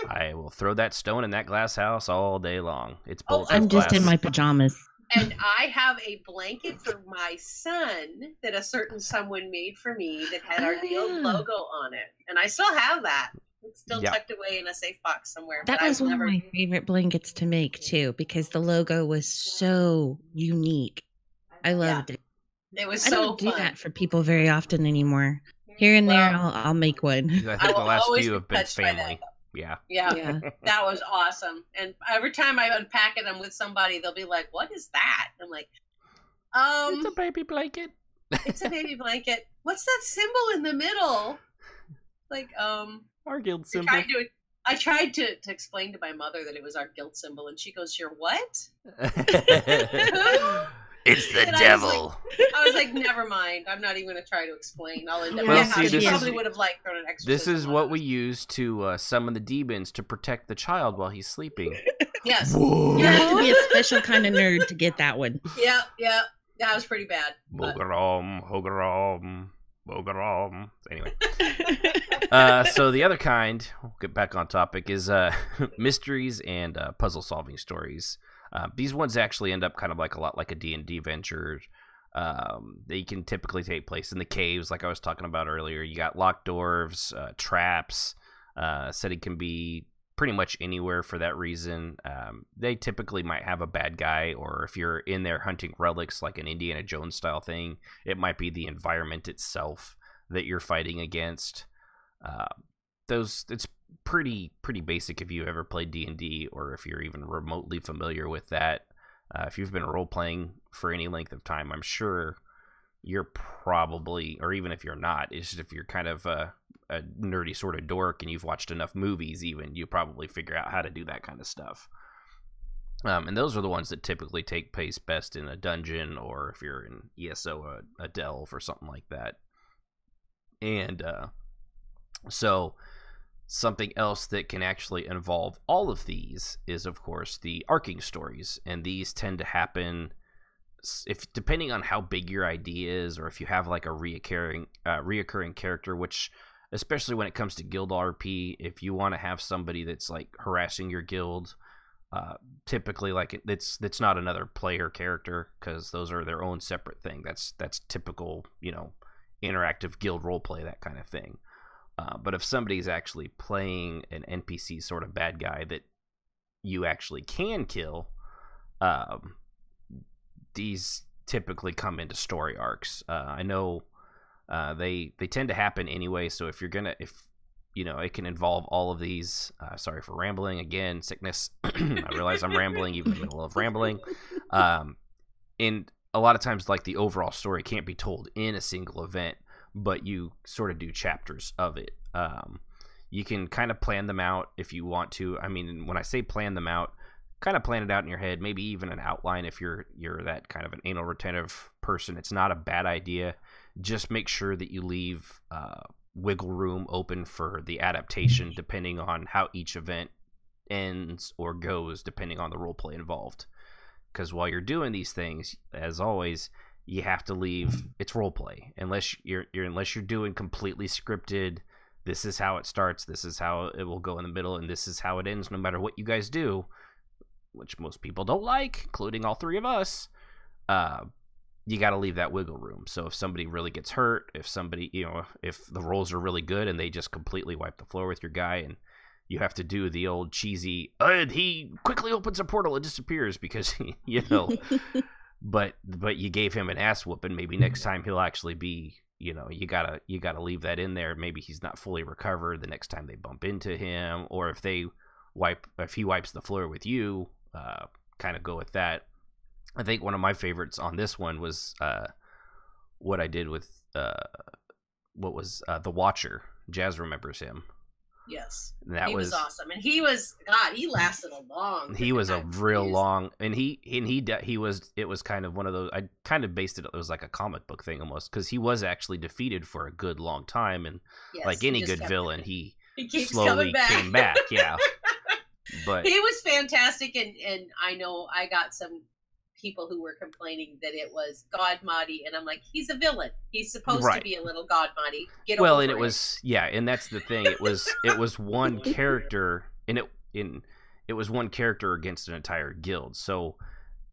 I will throw that stone in that glass house all day long. It's bulletproof I'm just glass. in my pajamas. And I have a blanket for my son that a certain someone made for me that had our guild logo on it. And I still have that. It's still tucked away in a safe box somewhere. That was one of my favorite blankets to make, too, because the logo was so unique. I loved it. It was I don't do that for people very often anymore. Here and there, I'll make one. I think the last few have been family. Yeah. That was awesome. And every time I unpack it, I'm with somebody, they'll be like, "What is that?" I'm like, it's a baby blanket. It's a baby blanket. What's that symbol in the middle? Like, our guild symbol. I tried to explain to my mother that it was our guild symbol, and she goes, "Your what?" It's the And devil. I was like, never mind. I'm not even going to try to explain. I'll end up. Well, Yeah, see, she this probably is- would have like thrown an exorcism. This is on what us. we use to summon the demons to protect the child while he's sleeping. Yes. Whoa. You have to be a special kind of nerd to get that one. Yeah. That was pretty bad. But Bogaram, Hogaram, Bogaram. Anyway. So the other kind, we'll get back on topic, is mysteries and puzzle solving stories. These ones actually end up kind of like a lot like a D&D venture. They can typically take place in the caves, like I was talking about earlier. You got locked doors, traps. Setting can be pretty much anywhere for that reason. They typically might have a bad guy, or if you're in there hunting relics like an Indiana Jones style thing, it might be the environment itself that you're fighting against. It's pretty basic if you ever played D&D, or if you're even remotely familiar with that. If you've been role playing for any length of time, I'm sure you're probably, or even if you're not, it's just if you're kind of a nerdy sort of dork and you've watched enough movies, even, you probably figure out how to do that kind of stuff. And those are the ones that typically take place best in a dungeon, or if you're in ESO, a delve or something like that. And so something else that can actually involve all of these is, of course, the arcing stories. And these tend to happen depending on how big your idea is, or if you have like a reoccurring character, which, especially when it comes to guild RP, if you want to have somebody that's like harassing your guild, typically like it's not another player character, because those are their own separate thing. That's typical, interactive guild roleplay, that kind of thing. But if somebody's actually playing an NPC sort of bad guy that you actually can kill, these typically come into story arcs. I know they tend to happen anyway, so if it can involve all of these. Sorry for rambling again, sickness. I realize I'm rambling even in the middle of rambling. And a lot of times, like, the overall story can't be told in a single event, but you sort of do chapters of it. You can kind of plan them out if you want to. I mean, when I say plan them out, kind of plan it out in your head, maybe even an outline if you're that kind of an anal retentive person. It's not a bad idea. Just make sure that you leave wiggle room open for the adaptation, depending on how each event ends or goes, depending on the roleplay involved. Because while you're doing these things, as always, you have to leave, it's roleplay. Unless you're doing completely scripted, this is how it starts, this is how it will go in the middle, and this is how it ends, no matter what you guys do, which most people don't like, including all three of us. You got to leave that wiggle room. So if somebody really gets hurt, if somebody, if the rolls are really good and they just completely wipe the floor with your guy, and you have to do the old cheesy, he quickly opens a portal and disappears because, but you gave him an ass whooping. Maybe next time he'll actually be, you gotta leave that in there. Maybe he's not fully recovered the next time they bump into him, or if he wipes the floor with you, kind of go with that. I think one of my favorites on this one was what I did with the Watcher. Jazz remembers him. Yes, that he was awesome, and he lasted a long. He was a real long, and it was kind of one of those. I kind of based it was like a comic book thing almost, because he was actually defeated for a good long time, and like any good villain, he slowly came back. Yeah, but he was fantastic, and I know I got some people who were complaining that it was God Mahdi, and I'm like, he's a villain. He's supposed to be a little God Mahdi. It was and that's the thing. It was one character, and it was one character against an entire guild. So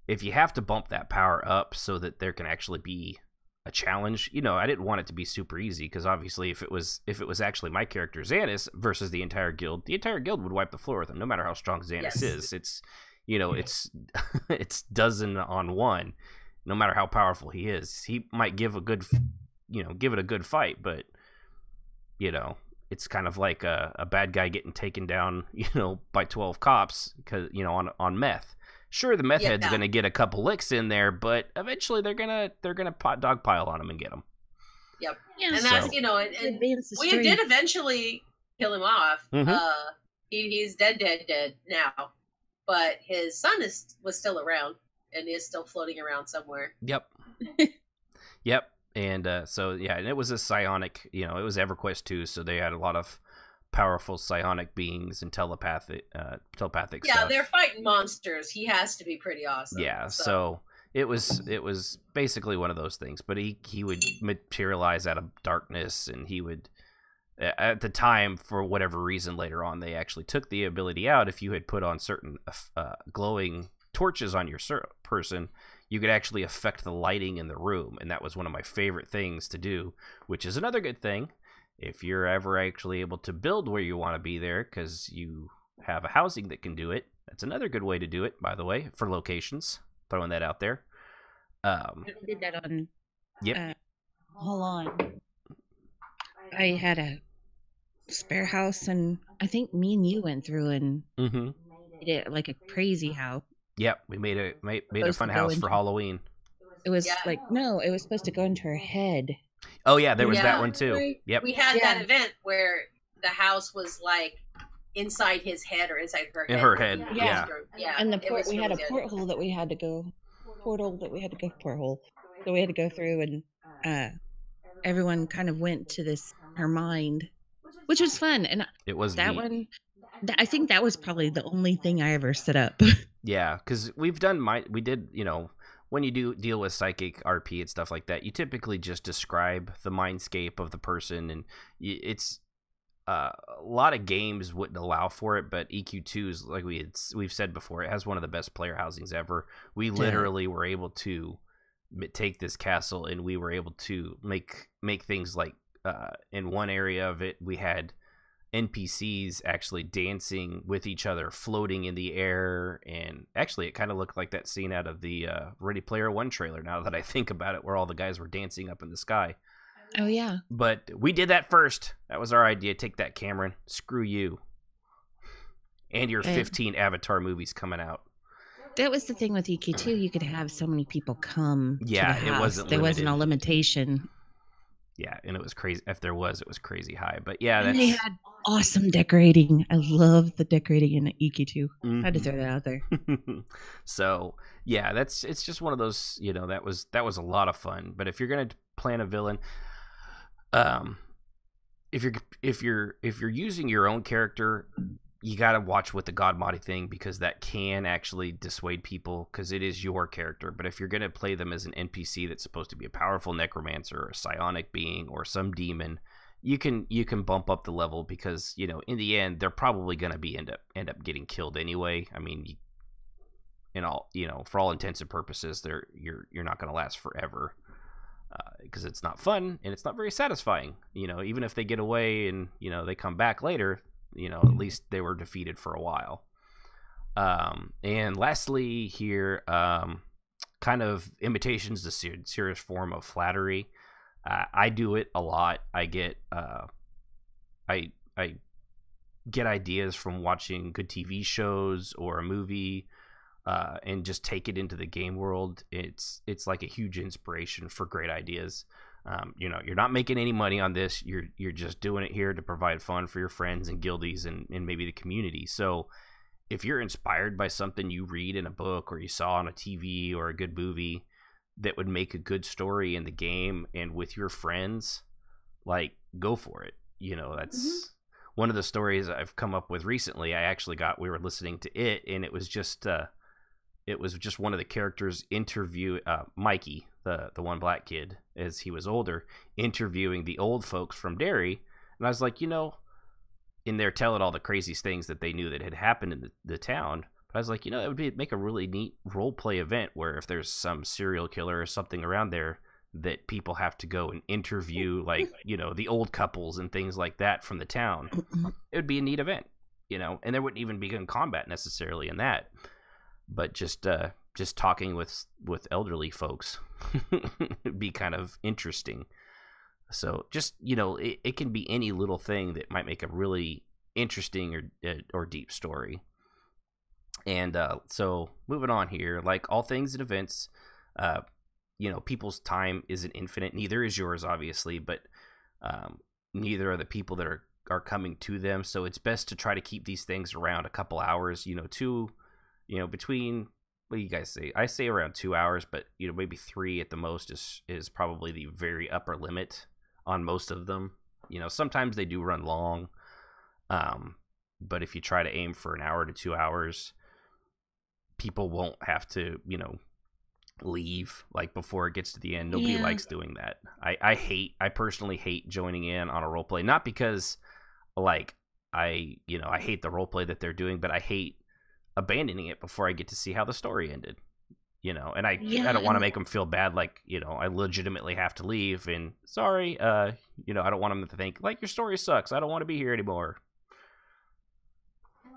if you have to bump that power up so that there can actually be a challenge, I didn't want it to be super easy, because obviously if it was actually my character Xanis versus the entire guild would wipe the floor with him, no matter how strong Xanis is. It's it's dozen on one. No matter how powerful he is, he might give it a good fight, but it's kind of like a bad guy getting taken down, by 12 cops, because on meth. Sure, the meth head's gonna get a couple licks in there, but eventually they're gonna dogpile on him and get him. Yep. Yeah. And that's and we did eventually kill him off. Mm-hmm. He's dead now. But his son was still around. and is still floating around somewhere. Yep. Yep. And so yeah, and it was a psionic, it was EverQuest 2, so they had a lot of powerful psionic beings and telepathic Yeah, stuff. they're fighting monsters. He has to be pretty awesome. Yeah, so it was basically one of those things, but he would materialize out of darkness, and he would, at the time, for whatever reason later on, they actually took the ability out. If you had put on certain glowing torches on your person, you could actually affect the lighting in the room, and that was one of my favorite things to do, which is another good thing if you're ever actually able to build where you want to be there, because you have a housing that can do it. That's another good way to do it, by the way, for locations. Throwing that out there. I did that on. Yep. Hold on. I had a spare house, and I think me and you went through and made it like a crazy house. Yep, we made a fun house for Halloween. It was no, it was supposed to go into her head. Oh yeah, there was that one too. Yep. We had that event where the house was like inside his head or inside her head. In her head, yeah. And we had a porthole that we had to go. So we had to go through, and everyone kind of went to her mind, which was fun. And it was that neat. one. I think that was probably the only thing I ever set up. Yeah, because we did, when you do deal with psychic RP and stuff like that, you typically just describe the mindscape of the person, and it's a lot of games wouldn't allow for it, but EQ2 is, like we've said before, it has one of the best player housings ever. We literally were able to take this castle, and we were able to make things like in one area of it, we had NPCs actually dancing with each other, floating in the air, and actually it kind of looked like that scene out of the Ready Player One trailer, now that I think about it, where all the guys were dancing up in the sky. Oh yeah. But we did that first. That was our idea. Take that, Cameron. Screw you. And your 15 Avatar movies coming out. That was the thing with EQ2. You could have so many people come to the house. It wasn't there wasn't a limitation. Yeah, and it was crazy. If there was, it was crazy high. But yeah, and they had awesome decorating. I love the decorating in EQ2. I had to throw that out there. So yeah, it's just one of those. That was a lot of fun. But if you're gonna plan a villain, if you're using your own character, you got to watch with the God Modi thing, because that can actually dissuade people, because it is your character. But if you're going to play them as an NPC that's supposed to be a powerful necromancer or a psionic being or some demon, you can bump up the level, because in the end they're probably going to be end up getting killed anyway. I mean, for all intents and purposes, you're not going to last forever, because it's not fun and it's not very satisfying. Even if they get away and they come back later, at least they were defeated for a while. And lastly here, kind of imitation's the serious form of flattery. I do it a lot. I get I get ideas from watching good TV shows or a movie, and just take it into the game world. It's like a huge inspiration for great ideas. You're not making any money on this. You're just doing it here to provide fun for your friends and guildies and maybe the community. So if you're inspired by something you read in a book or you saw on a TV or a good movie that would make a good story in the game and with your friends, like, go for it. That's one of the stories I've come up with recently. We were listening to it, and it was just one of the characters interview Mikey, the one black kid, as he was older, interviewing the old folks from Derry. And I was like, in there telling all the craziest things that they knew that had happened in the town. But I was like, that would make a really neat role play event, where if there's some serial killer or something around there, that people have to go and interview, like, the old couples and things like that from the town. It would be a neat event, and there wouldn't even be combat necessarily in that. But just talking with elderly folks would be kind of interesting. So just, it can be any little thing that might make a really interesting or deep story. And so moving on here, like all things in events, people's time isn't infinite. Neither is yours, obviously, but neither are the people that are coming to them. So it's best to try to keep these things around a couple hours, between what do you guys say? I say around 2 hours, but maybe 3 at the most is probably the very upper limit on most of them. Sometimes they do run long, but if you try to aim for an hour to 2 hours, people won't have to leave like before it gets to the end. Nobody likes doing that. I personally hate joining in on a role play, not because like I hate the role play that they're doing, but I hate abandoning it before I get to see how the story ended. And I don't want to make them feel bad, like I legitimately have to leave, and sorry, I don't want them to think like your story sucks, I don't want to be here anymore.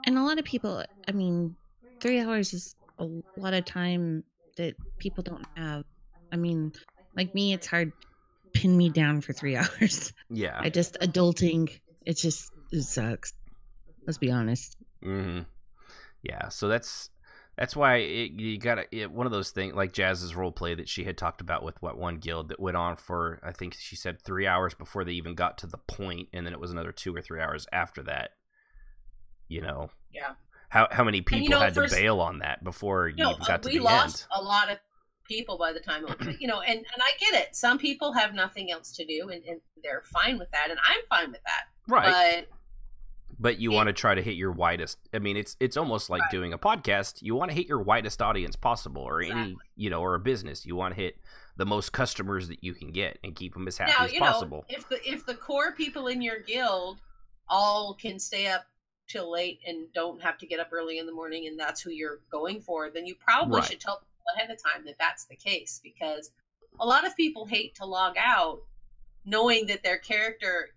And a lot of people, 3 hours is a lot of time that people don't have. Like me, it's hard to pin me down for 3 hours. Yeah. Adulting, it sucks. Let's be honest. Mm-hmm. Yeah, so that's why you gotta one of those things, like Jazz's role play that she had talked about with one guild that went on for, I think she said 3 hours before they even got to the point, and then it was another 2 or 3 hours after that. Yeah. How many people had to bail on that before you even got to the end? We lost a lot of people by the time, and I get it. Some people have nothing else to do, and they're fine with that, and I'm fine with that. Right. But you want to try to hit your widest. It's almost like doing a podcast. You want to hit your widest audience possible, or any, or a business. You want to hit the most customers that you can get and keep them as happy as possible. If the core people in your guild all can stay up till late and don't have to get up early in the morning, and that's who you're going for, then you probably should tell people ahead of time that that's the case, because a lot of people hate to log out knowing that their character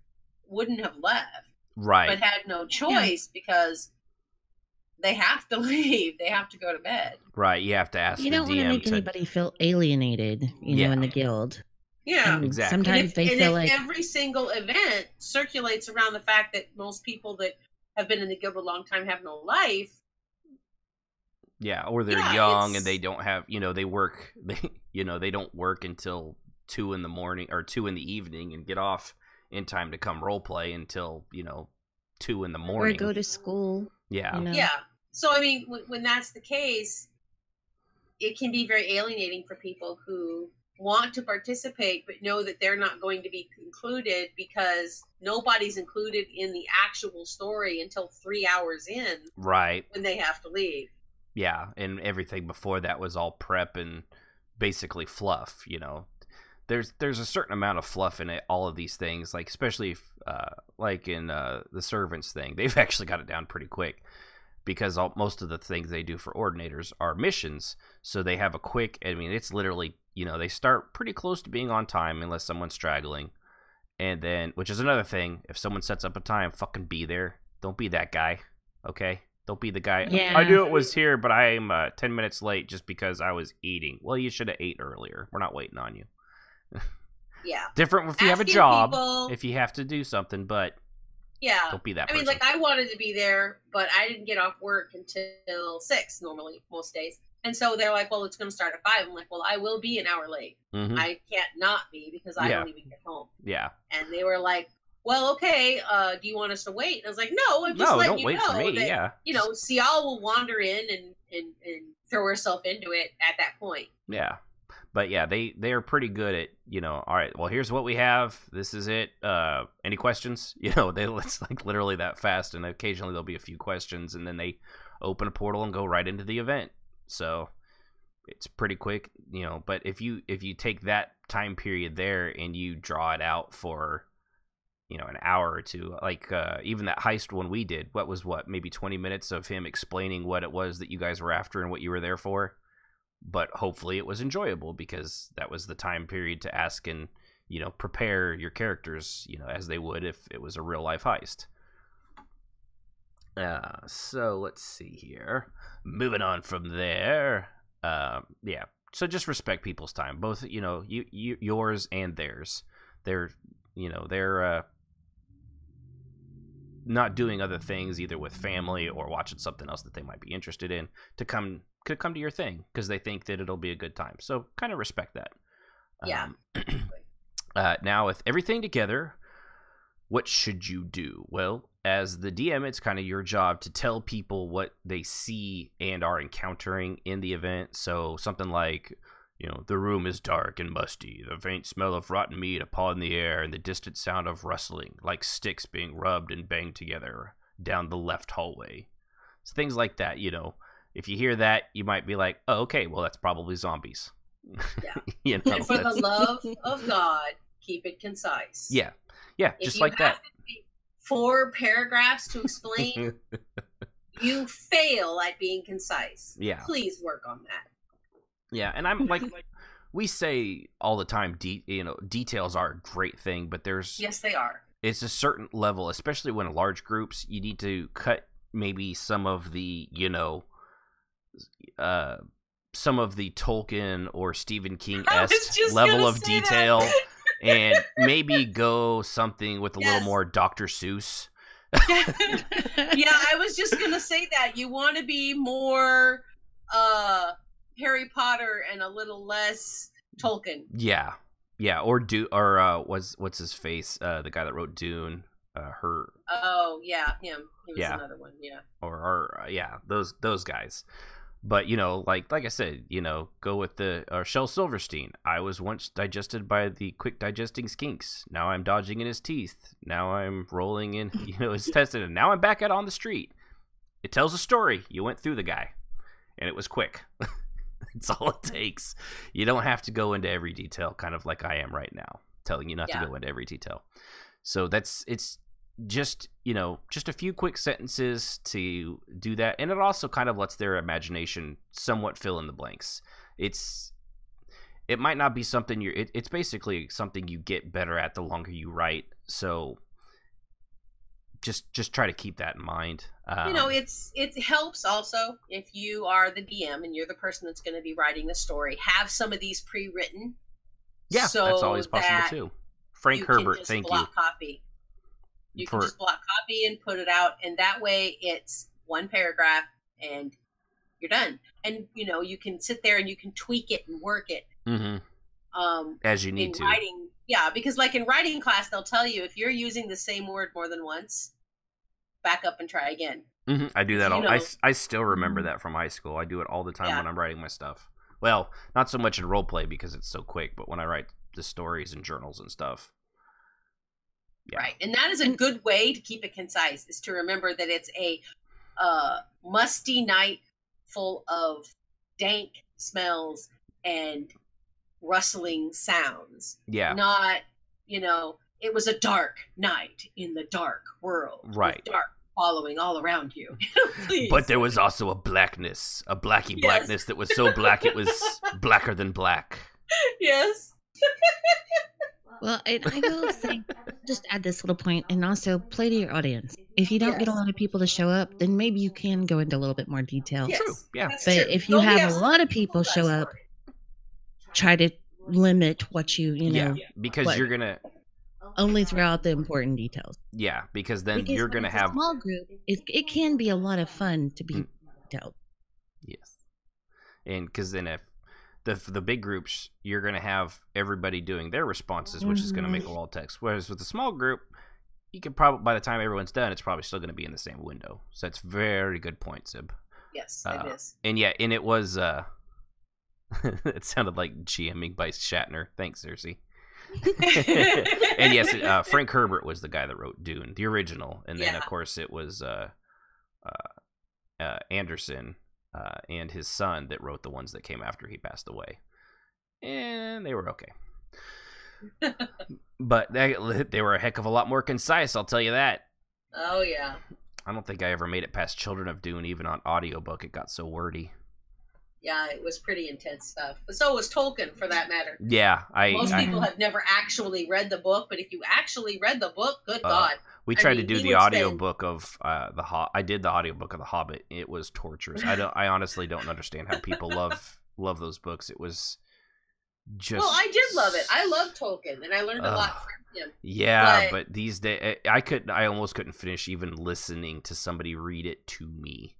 wouldn't have left, but had no choice because they have to leave. They have to go to bed. Right. You have to ask. You don't want to make anybody feel alienated, in the guild. Yeah, exactly. Sometimes they feel like every single event circulates around the fact that most people that have been in the guild a long time have no life. Yeah, or they're young and they don't have, they work, they don't work until 2 in the morning or 2 in the evening and get off in time to come role play until 2 in the morning, or go to school. Yeah. Yeah. So when that's the case, it can be very alienating for people who want to participate but know that they're not going to be included because nobody's included in the actual story until 3 hours in, right, when they have to leave. Yeah, and everything before that was all prep and basically fluff. There's a certain amount of fluff in all of these things, like especially if, like in the servants thing, they've actually got it down pretty quick, because most of the things they do for ordinators are missions, so they have a quick. It's literally, they start pretty close to being on time unless someone's straggling, and then, which is another thing, if someone sets up a time, fucking be there. Don't be that guy, okay? Don't be the guy. Yeah. I knew it was here, but I am 10 minutes late just because I was eating. Well, you should have ate earlier. We're not waiting on you. Yeah. Different if you have a job, if you have to do something, but don't be that person. I wanted to be there, but I didn't get off work until 6 normally, most days. And so they're like, well, it's going to start at 5. I'm like, well, I will be an hour late. Mm-hmm. I can't not be because I don't even get home. Yeah. And they were like, well, okay, do you want us to wait? And I was like, no, I'm just letting you know. No, don't wait for me, that, Cial will wander in and throw herself into it at that point. Yeah. But yeah, they are pretty good at, all right, well, here's what we have. This is it. Any questions? It's like literally that fast, and occasionally there'll be a few questions, and then they open a portal and go right into the event. So it's pretty quick, but if you take that time period there and you draw it out for, an hour or two, like even that heist one we did, maybe 20 minutes of him explaining what it was that you guys were after and what you were there for. But hopefully it was enjoyable, because that was the time period to ask and, prepare your characters, as they would if it was a real life heist. So let's see here. Moving on from there. Yeah. So just respect people's time, both, yours and theirs. They're not doing other things, either with family or watching something else that they might be interested in, could come to your thing because they think that it'll be a good time. So kind of respect that. Yeah. Now, with everything together, what should you do? Well, as the DM, it's kind of your job to tell people what they see and are encountering in the event. So something like, the room is dark and musty, the faint smell of rotten meat upon the air, and the distant sound of rustling, like sticks being rubbed and banged together down the left hallway. So things like that, If you hear that, you might be like, oh, okay, well, that's probably zombies. Yeah. And for the love of God, keep it concise. Yeah. Yeah, if just like that. 4 paragraphs to explain, you fail at being concise. Yeah. Please work on that. Yeah, and I'm like, we say all the time, details are a great thing, but Yes, they are. It's a certain level, especially when large groups, you need to cut maybe some of the, some of the Tolkien or Stephen King-esque level of detail and maybe go something with a little more Dr. Seuss. Yeah, I was just going to say that. You want to be more Harry Potter and a little less Tolkien. Yeah. Yeah, or what's his face? The guy that wrote Dune, Oh, yeah, him. He was another one, yeah. Or those guys. But, like I said, go with Shel Silverstein. I was once digested by the quick digesting skinks. Now I'm dodging in his teeth. Now I'm rolling in, his intestine. And now I'm back out on the street. It tells a story. You went through the guy. And it was quick. That's all it takes. You don't have to go into every detail, kind of like I am right now, telling you not to go into every detail. So it's just, just a few quick sentences to do that. And it also kind of lets their imagination somewhat fill in the blanks. It might not be something it's basically something you get better at the longer you write. So just try to keep that in mind. It helps also if you are the DM and you're the person that's going to be writing the story. Have some of these pre-written. Yeah, so that's always possible too. Frank Herbert, thank you. Copy. You can just block copy and put it out, and that way it's 1 paragraph and you're done. And you can sit there and you can tweak it and work it. Mm-hmm. As you need to. Writing, yeah, because like in writing class, they'll tell you if you're using the same word more than once, back up and try again. Mm-hmm. I do that I still remember that from high school. I do it all the time when I'm writing my stuff. Well, not so much in roleplay because it's so quick, but when I write the stories and journals and stuff. Yeah. Right, and that is a good way to keep it concise, is to remember that it's a musty night full of dank smells and rustling sounds. Yeah. Not, it was a dark night in the dark world. Right. With dark following all around you. Please. But there was also a blackness, a blackness that was so black it was blacker than black. Yes. Well, I will say, just add this little point, and also play to your audience. If you don't get a lot of people to show up, then maybe you can go into a little bit more detail. Yes, true. Yeah. But if you have a lot of people show up, try to limit what because you're gonna only throw out the important details. Yeah, because you're gonna have a small group. It can be a lot of fun to be detailed. Yes, and because then if the big groups, you're going to have everybody doing their responses, which is going to make a wall text. Whereas with a small group, you can probably, by the time everyone's done, it's probably still going to be in the same window. So that's very good point, Sib. Yes, it is. And it was, it sounded like GMing by Shatner. Thanks, Cersei. And yes, Frank Herbert was the guy that wrote Dune, the original. And then, of course, it was Anderson and his son that wrote the ones that came after he passed away. And they were okay. But they were a heck of a lot more concise, I'll tell you that. Oh, yeah. I don't think I ever made it past Children of Dune, even on audiobook. It got so wordy. Yeah, it was pretty intense stuff. But so was Tolkien, for that matter. Yeah. Most people have never actually read the book, but if you actually read the book, good God. We tried to do the audiobook of I did the audiobook of The Hobbit. It was torturous. I honestly don't understand how people love those books. It was just... Well, I did love it. I love Tolkien, and I learned a lot from him. Yeah, but these days, I almost couldn't finish even listening to somebody read it to me.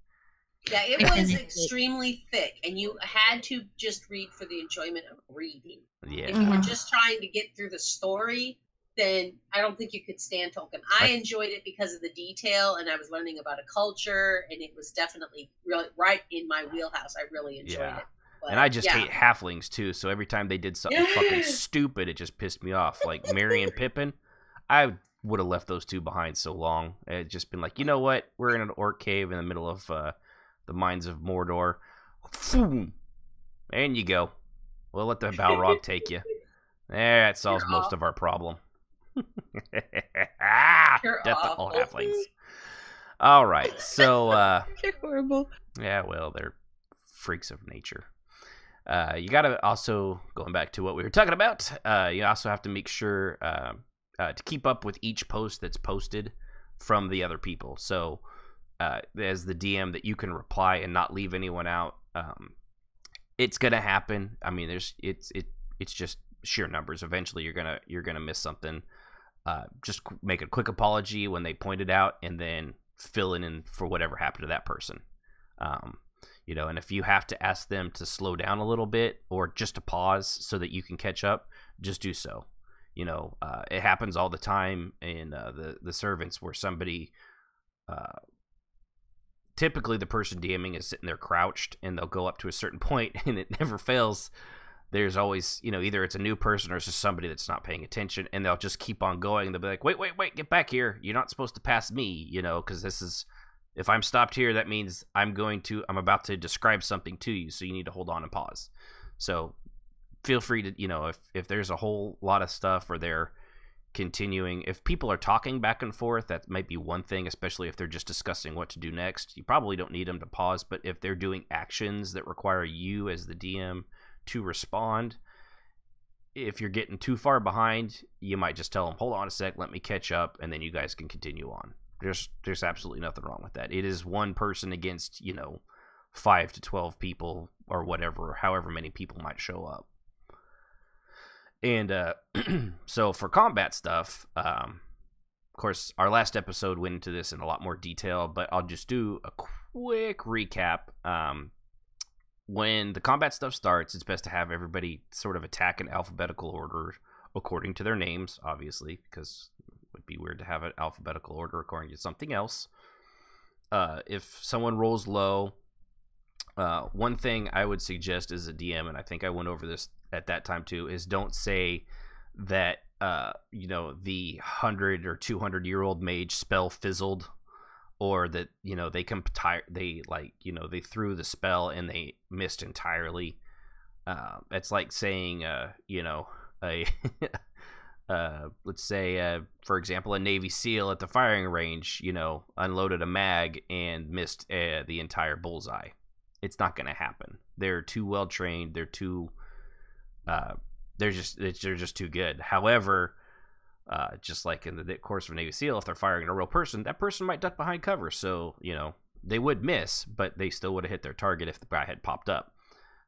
Yeah, it was extremely thick, and you had to just read for the enjoyment of reading. Yeah. If you were just trying to get through the story, then I don't think you could stand Tolkien. I enjoyed it because of the detail, and I was learning about a culture, and it was definitely really right in my wheelhouse. I really enjoyed it. But, and I just hate halflings too, so every time they did something fucking stupid, it just pissed me off. Like Merry and Pippin, I would have left those two behind so long. It had just been like, you know what? We're in an orc cave in the middle of the mines of Mordor. Boom! And you go. We'll let the Balrog take you. That solves most of our problem. Death to all halflings. All right, so they're horrible. Yeah, well, they're freaks of nature. You gotta also, going back to what we were talking about, you also have to make sure to keep up with each post that's posted from the other people. So as the DM, that you can reply and not leave anyone out. It's gonna happen. I mean, it's just sheer numbers. Eventually, you're gonna miss something. Just make a quick apology when they point it out, and then fill in for whatever happened to that person. You know, and if you have to ask them to slow down a little bit or just to pause so that you can catch up, just do so. You know, it happens all the time in the servants where somebody, typically the person DMing is sitting there crouched, and they'll go up to a certain point, and it never fails. There's always, you know, either it's a new person or it's just somebody that's not paying attention, and they'll just keep on going. They'll be like, wait, get back here. You're not supposed to pass me, you know, because this is, if I'm stopped here, that means I'm about to describe something to you, so you need to hold on and pause. So feel free to, you know, if there's a whole lot of stuff or they're continuing, if people are talking back and forth, that might be one thing, especially if they're just discussing what to do next. You probably don't need them to pause, but if they're doing actions that require you as the DM to respond, if you're getting too far behind, you might just tell them, hold on a sec, let me catch up, and then you guys can continue on. There's absolutely nothing wrong with that. It is one person against, you know, 5 to 12 people or whatever, however many people might show up. And so for combat stuff, of course, our last episode went into this in a lot more detail, but I'll just do a quick recap. When the combat stuff starts, it's best to have everybody sort of attack in alphabetical order according to their names, obviously, because it would be weird to have an alphabetical order according to something else. If someone rolls low, one thing I would suggest as a DM, and I think I went over this at that time too, is don't say that you know, the 100 or 200-year-old mage spell fizzled, or that, you know, they threw the spell and they missed entirely. It's like saying you know, let's say for example, a Navy SEAL at the firing range, you know, unloaded a mag and missed the entire bullseye. It's not going to happen. They're too well trained. They're too they're just too good. However, just like in the course of a Navy SEAL, if they're firing at a real person, that person might duck behind cover. So, you know, they would miss, but they still would have hit their target if the guy had popped up.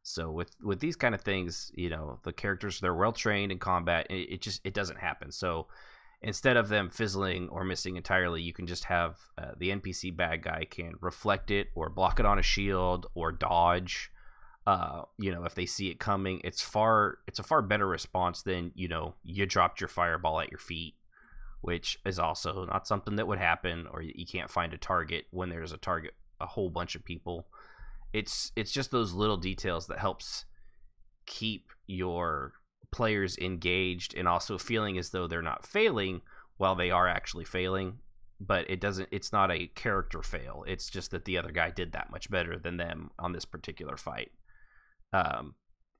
So with these kind of things, you know, the characters, they're well trained in combat. It doesn't happen. So instead of them fizzling or missing entirely, you can just have the NPC bad guy can reflect it or block it on a shield or dodge. You know, if they see it coming, it's a far better response than, you know, you dropped your fireball at your feet, which is also not something that would happen, or you can't find a target when there's a whole bunch of people. It's just those little details that helps keep your players engaged and also feeling as though they're not failing while they are actually failing. But it's not a character fail. It's just that the other guy did that much better than them on this particular fight.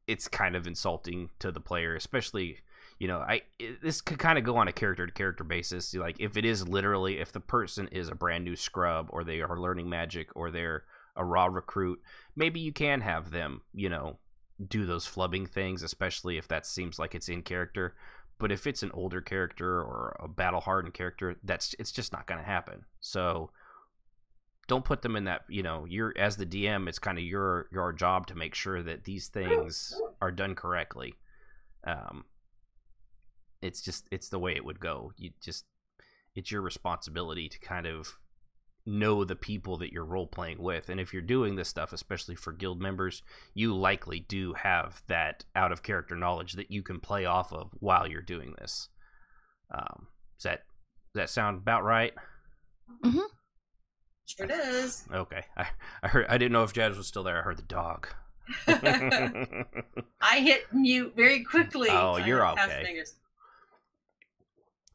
It's kind of insulting to the player, especially, you know, this could kind of go on a character to character basis. Like if the person is a brand new scrub, or they are learning magic, or they're a raw recruit, maybe you can have them, you know, do those flubbing things, especially if that seems like it's in character. But if it's an older character or a battle hardened character, it's just not going to happen. So don't put them in that, you know, you're, as the DM, it's kind of your job to make sure that these things are done correctly. It's the way it would go. It's your responsibility to kind of know the people that you're role playing with. And if you're doing this stuff, especially for guild members, you likely do have that out of character knowledge that you can play off of while you're doing this. Does that sound about right? Mm-hmm. Sure does. Okay. I heard. I didn't know if Jazz was still there. I heard the dog. I hit mute very quickly. Oh, I you're have fast okay. fingers.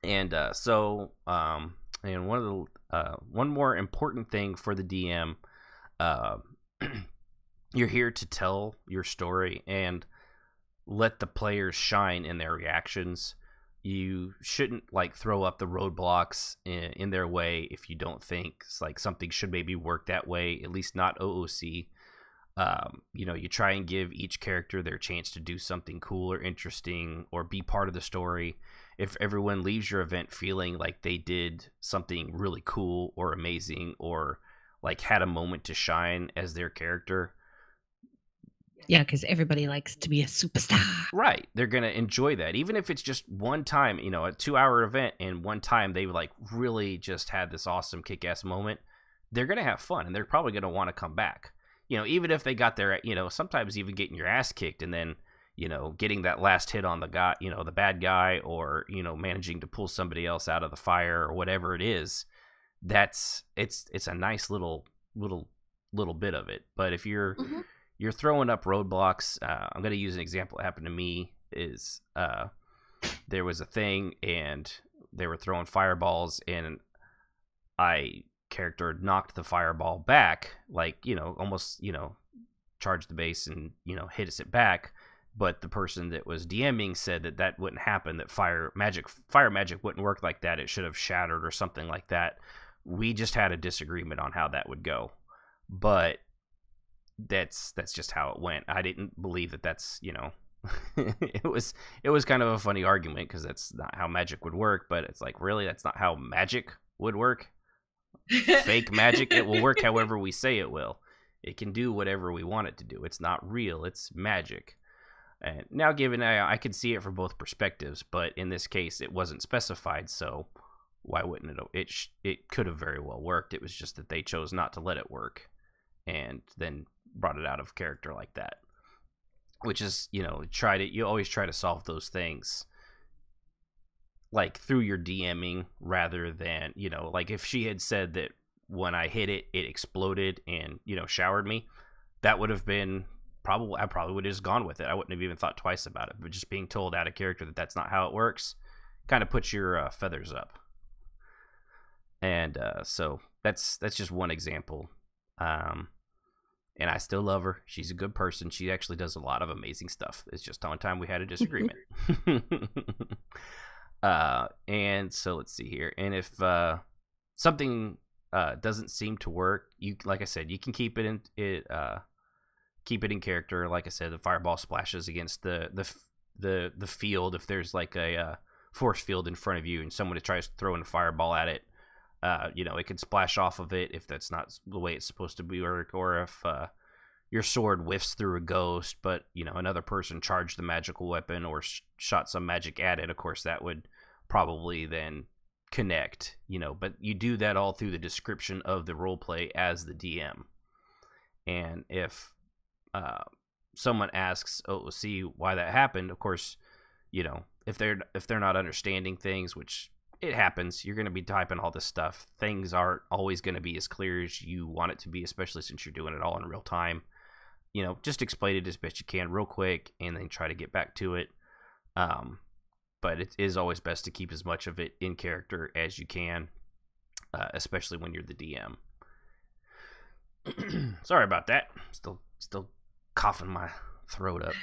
And and one more important thing for the DM, you're here to tell your story and let the players shine in their reactions. You shouldn't like throw up the roadblocks in their way if you don't think like something should maybe work that way. At least not OOC. You try and give each character their chance to do something cool or interesting or be part of the story. If everyone leaves your event feeling like they did something really cool or amazing or like had a moment to shine as their character, Yeah, because everybody likes to be a superstar. right, they're gonna enjoy that. Even if it's just one time, a 2-hour event, and one time they like really just had this awesome kick-ass moment, they're gonna have fun and they're probably gonna want to come back. Even if they got their, sometimes even getting your ass kicked and then, getting that last hit on the guy, the bad guy, or, managing to pull somebody else out of the fire or whatever it is, it's a nice little bit of it. But if you're throwing up roadblocks, I'm going to use an example that happened to me is, there was a thing and they were throwing fireballs and character knocked the fireball back, like, almost, charged the base and, hits it back. But the person that was DMing said that wouldn't happen, that fire magic wouldn't work like that. It should have shattered or something like that. We just had a disagreement on how that would go. But that's just how it went. I didn't believe that's, it was kind of a funny argument because that's not how magic would work. But it's like, really, that's not how magic would work. Fake magic, it will work however we say it will. It can do whatever we want it to do. It's not real, it's magic. And now, given I could see it from both perspectives, but in this case it wasn't specified, so why wouldn't it could have very well worked. It was just that they chose not to let it work and then brought it out of character like that, which is, you always try to solve those things like through your DMing rather than, like if she had said that when I hit it, it exploded and, showered me, that would have been I probably would have just gone with it. I wouldn't have even thought twice about it. But just being told out of character that that's not how it works kind of puts your feathers up. And so that's just one example. And I still love her. She's a good person. She actually does a lot of amazing stuff. It's just one time we had a disagreement. And so let's see here. And if something doesn't seem to work, like I said, you can keep it in character. Like I said, the fireball splashes against the field. If there's like a force field in front of you and someone tries to throw in a fireball at it, it can splash off of it if that's not the way it's supposed to be work, or if your sword whiffs through a ghost, but another person charged the magical weapon or shot some magic at it. Of course, that would probably then connect. But you do that all through the description of the roleplay as the DM. And if someone asks, see why that happened, of course, if they're not understanding things, which it happens, you're going to be typing all this stuff. Things aren't always going to be as clear as you want it to be, especially since you're doing it all in real time. Just explain it as best you can real quick and then try to get back to it. But it is always best to keep as much of it in character as you can, especially when you're the DM. Sorry about that. Still coughing my throat up.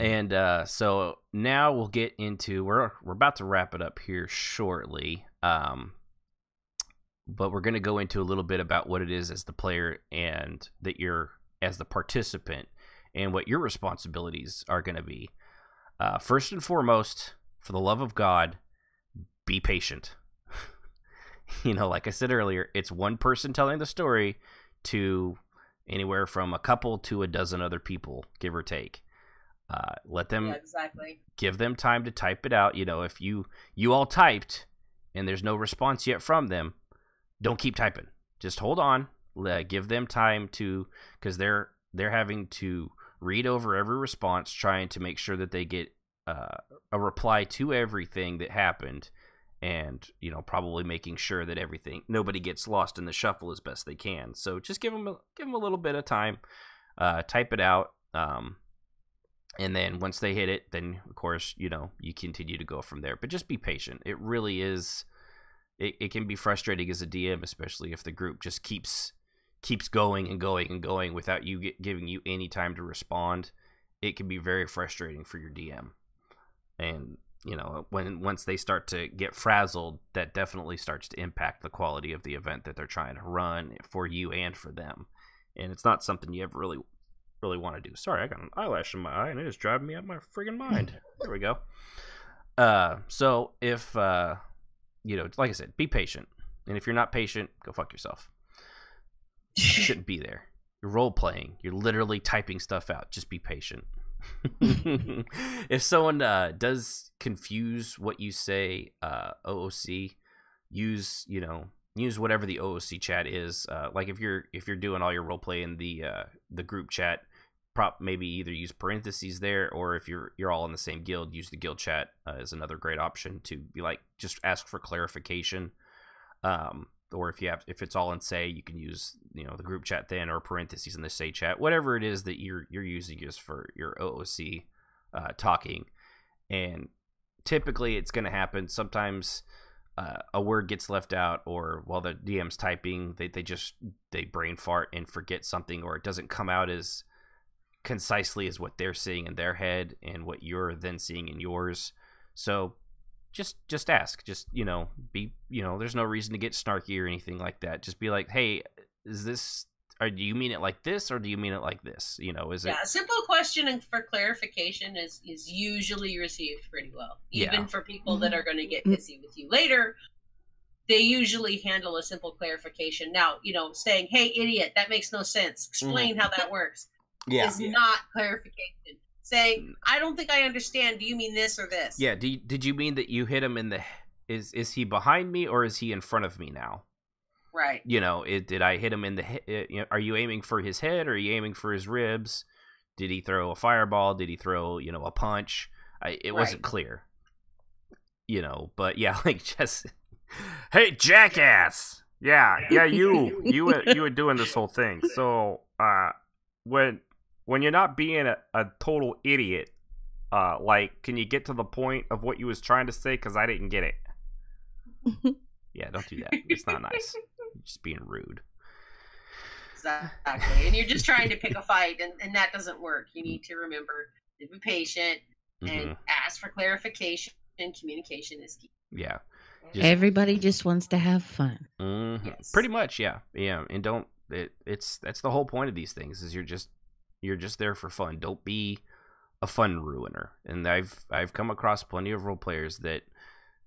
And so now we'll get into, we're about to wrap it up here shortly, but we're going to go into a little bit about what it is as the player and that you're as the participant and what your responsibilities are going to be. First and foremost, for the love of God, be patient. Like I said earlier, it's one person telling the story to anywhere from a couple to a dozen other people, give or take. Let them give them time to type it out. If you all typed and there's no response yet from them, don't keep typing. Just hold on. Give them time to, because they're having to read over every response, trying to make sure that they get a reply to everything that happened, and probably making sure that nobody gets lost in the shuffle as best they can. So just give them a little bit of time, type it out, and then once they hit it, then of course you continue to go from there. But just be patient. It really is. It can be frustrating as a DM, especially if the group just keeps going and going and going without you giving you any time to respond. It can be very frustrating for your DM, and once they start to get frazzled, that definitely starts to impact the quality of the event that they're trying to run for you and for them. And it's not something you ever really want to do. Sorry, I got an eyelash in my eye, and it is driving me out of my friggin' mind. There we go. So if, like I said, be patient. And if you're not patient, go fuck yourself. You shouldn't be there. You're role-playing. You're literally typing stuff out. Just be patient. If someone does confuse what you say, OOC, use whatever the OOC chat is. Like if you're doing all your role play in the group chat, maybe either use parentheses there, or if you're all in the same guild, use the guild chat is another great option to be like, just ask for clarification. Or if it's all in say, you can use the group chat then, or parentheses in the say chat, whatever it is that you're using is for your OOC talking. And typically it's going to happen. Sometimes a word gets left out, or while the DM's typing, they brain fart and forget something, or it doesn't come out as concisely as what they're seeing in their head and what you're then seeing in yours. So just ask. Just be there's no reason to get snarky or anything like that. Just be like, hey, is this, or do you mean it like this, or do you mean it like this? Is it? Yeah, a simple question and for clarification is usually received pretty well. Even for people that are going to get busy with you later, they usually handle a simple clarification. Now, saying, hey, idiot, that makes no sense. Explain how that works. Is not clarification. Saying, I don't think I understand. Do you mean this or this? Yeah. Did you mean that you hit him in the? Is he behind me, or is he in front of me now? Right. Did I hit him in the? Are you aiming for his head, or are you aiming for his ribs? Did he throw a fireball? Did he throw a punch? It wasn't clear. But yeah, like just, hey, jackass! Yeah, you were doing this whole thing. So when you're not being a total idiot, can you get to the point of what you was trying to say? Because I didn't get it. Yeah, don't do that. It's not nice. You're just being rude. Exactly. And you're just trying to pick a fight, and that doesn't work. You need to remember to be patient and ask for clarification, and communication is key. Yeah. Everybody just wants to have fun. Yes. Pretty much, yeah. Yeah, and that's the whole point of these things, is you're just there for fun. Don't be a fun ruiner. And I've come across plenty of role players that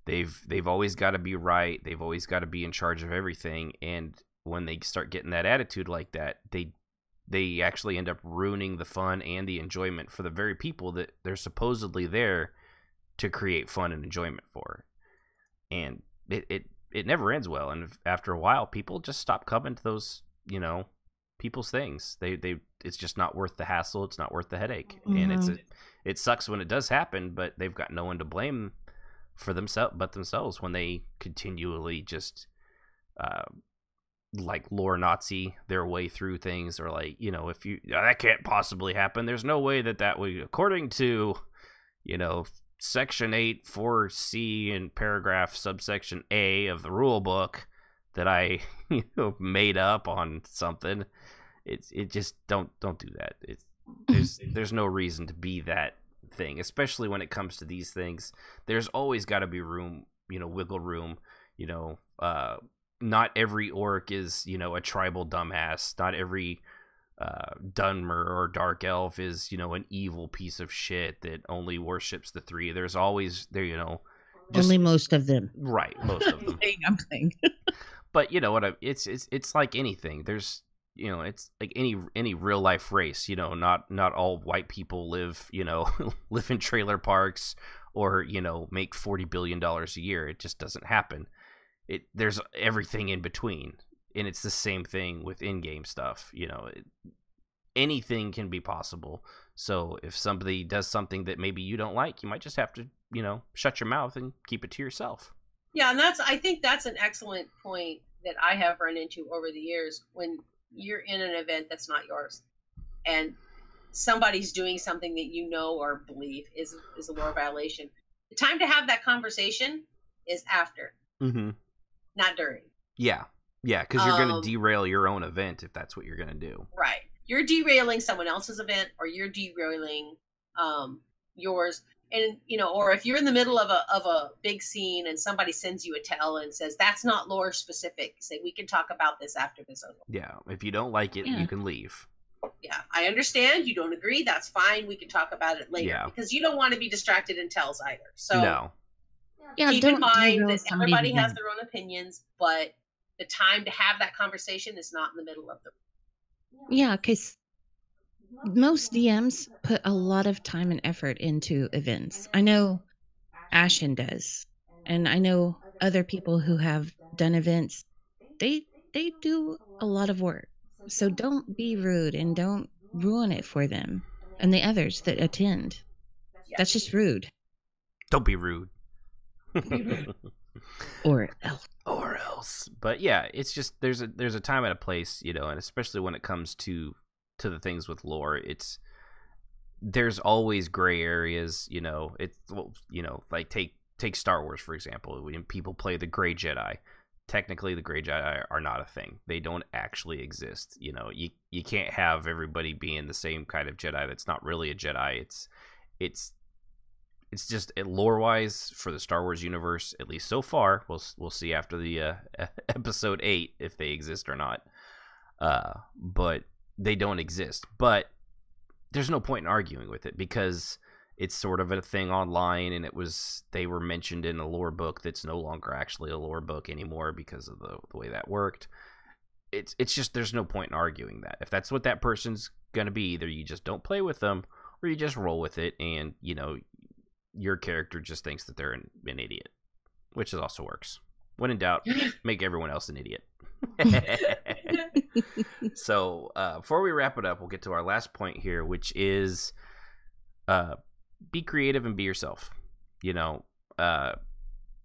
they've always got to be right. They've always got to be in charge of everything. And when they start getting that attitude like that, they actually end up ruining the fun and the enjoyment for the very people that they're supposedly there to create fun and enjoyment for. And it never ends well. And after a while, people just stop coming to those, people's things. It's just not worth the hassle. It's not worth the headache. And it sucks when it does happen, but they've got no one to blame for themselves when they continually just like lore Nazi their way through things, or like, if that can't possibly happen. There's no way that would, according to, section 8 4C and paragraph subsection A of the rule book that I made up on something. It just don't do that. There's no reason to be that thing, especially when it comes to these things. There's always got to be room, wiggle room. Not every orc is a tribal dumbass. Not every Dunmer or dark elf is an evil piece of shit that only worships the three. There's always only most of them, right? Most of them. I'm saying. But it's like anything. There's it's like any real life race. Not all white people live live in trailer parks or make $40 billion a year. It just doesn't happen. There's everything in between, and it's the same thing with in-game stuff. Anything can be possible. So if somebody does something that maybe you don't like, you might just have to shut your mouth and keep it to yourself. Yeah, and I think that's an excellent point that I have run into over the years when you're in an event that's not yours and somebody's doing something that you know or believe is a lore violation. The time to have that conversation is after, not during. Yeah, because you're going to derail your own event if that's what you're going to do. Right, you're derailing someone else's event, or you're derailing yours. And or if you're in the middle of a big scene and somebody sends you a tell and says that's not lore specific, say we can talk about this after this over. Yeah, if you don't like it, you can leave. Yeah, I understand you don't agree. That's fine. We can talk about it later because you don't want to be distracted in tells either. So no. Yeah, keep in mind that everybody has their own opinions, but the time to have that conversation is not in the middle of the. Yeah, because most DMs put a lot of time and effort into events. I know Ashen does, and I know other people who have done events. They do a lot of work. So don't be rude and don't ruin it for them and the others that attend. Yeah. That's just rude. Don't be rude. Or else. Or else. But yeah, it's just there's a time and a place, and especially when it comes to the things with lore, there's always gray areas, like take Star Wars for example. When people play the Gray Jedi, technically the Gray Jedi are not a thing. They don't actually exist. You can't have everybody being the same kind of Jedi that's not really a Jedi. It's just lore wise for the Star Wars universe, at least so far. We'll see after the episode 8 if they exist or not. But they don't exist. But there's no point in arguing with it because it's sort of a thing online, and they were mentioned in a lore book that's no longer actually a lore book anymore because of the way that worked. It's just there's no point in arguing that. If that's what that person's gonna be, either you just don't play with them or you just roll with it, and your character just thinks that they're an idiot, which also works. When in doubt, make everyone else an idiot. So before we wrap it up, we'll get to our last point here, which is be creative and be yourself.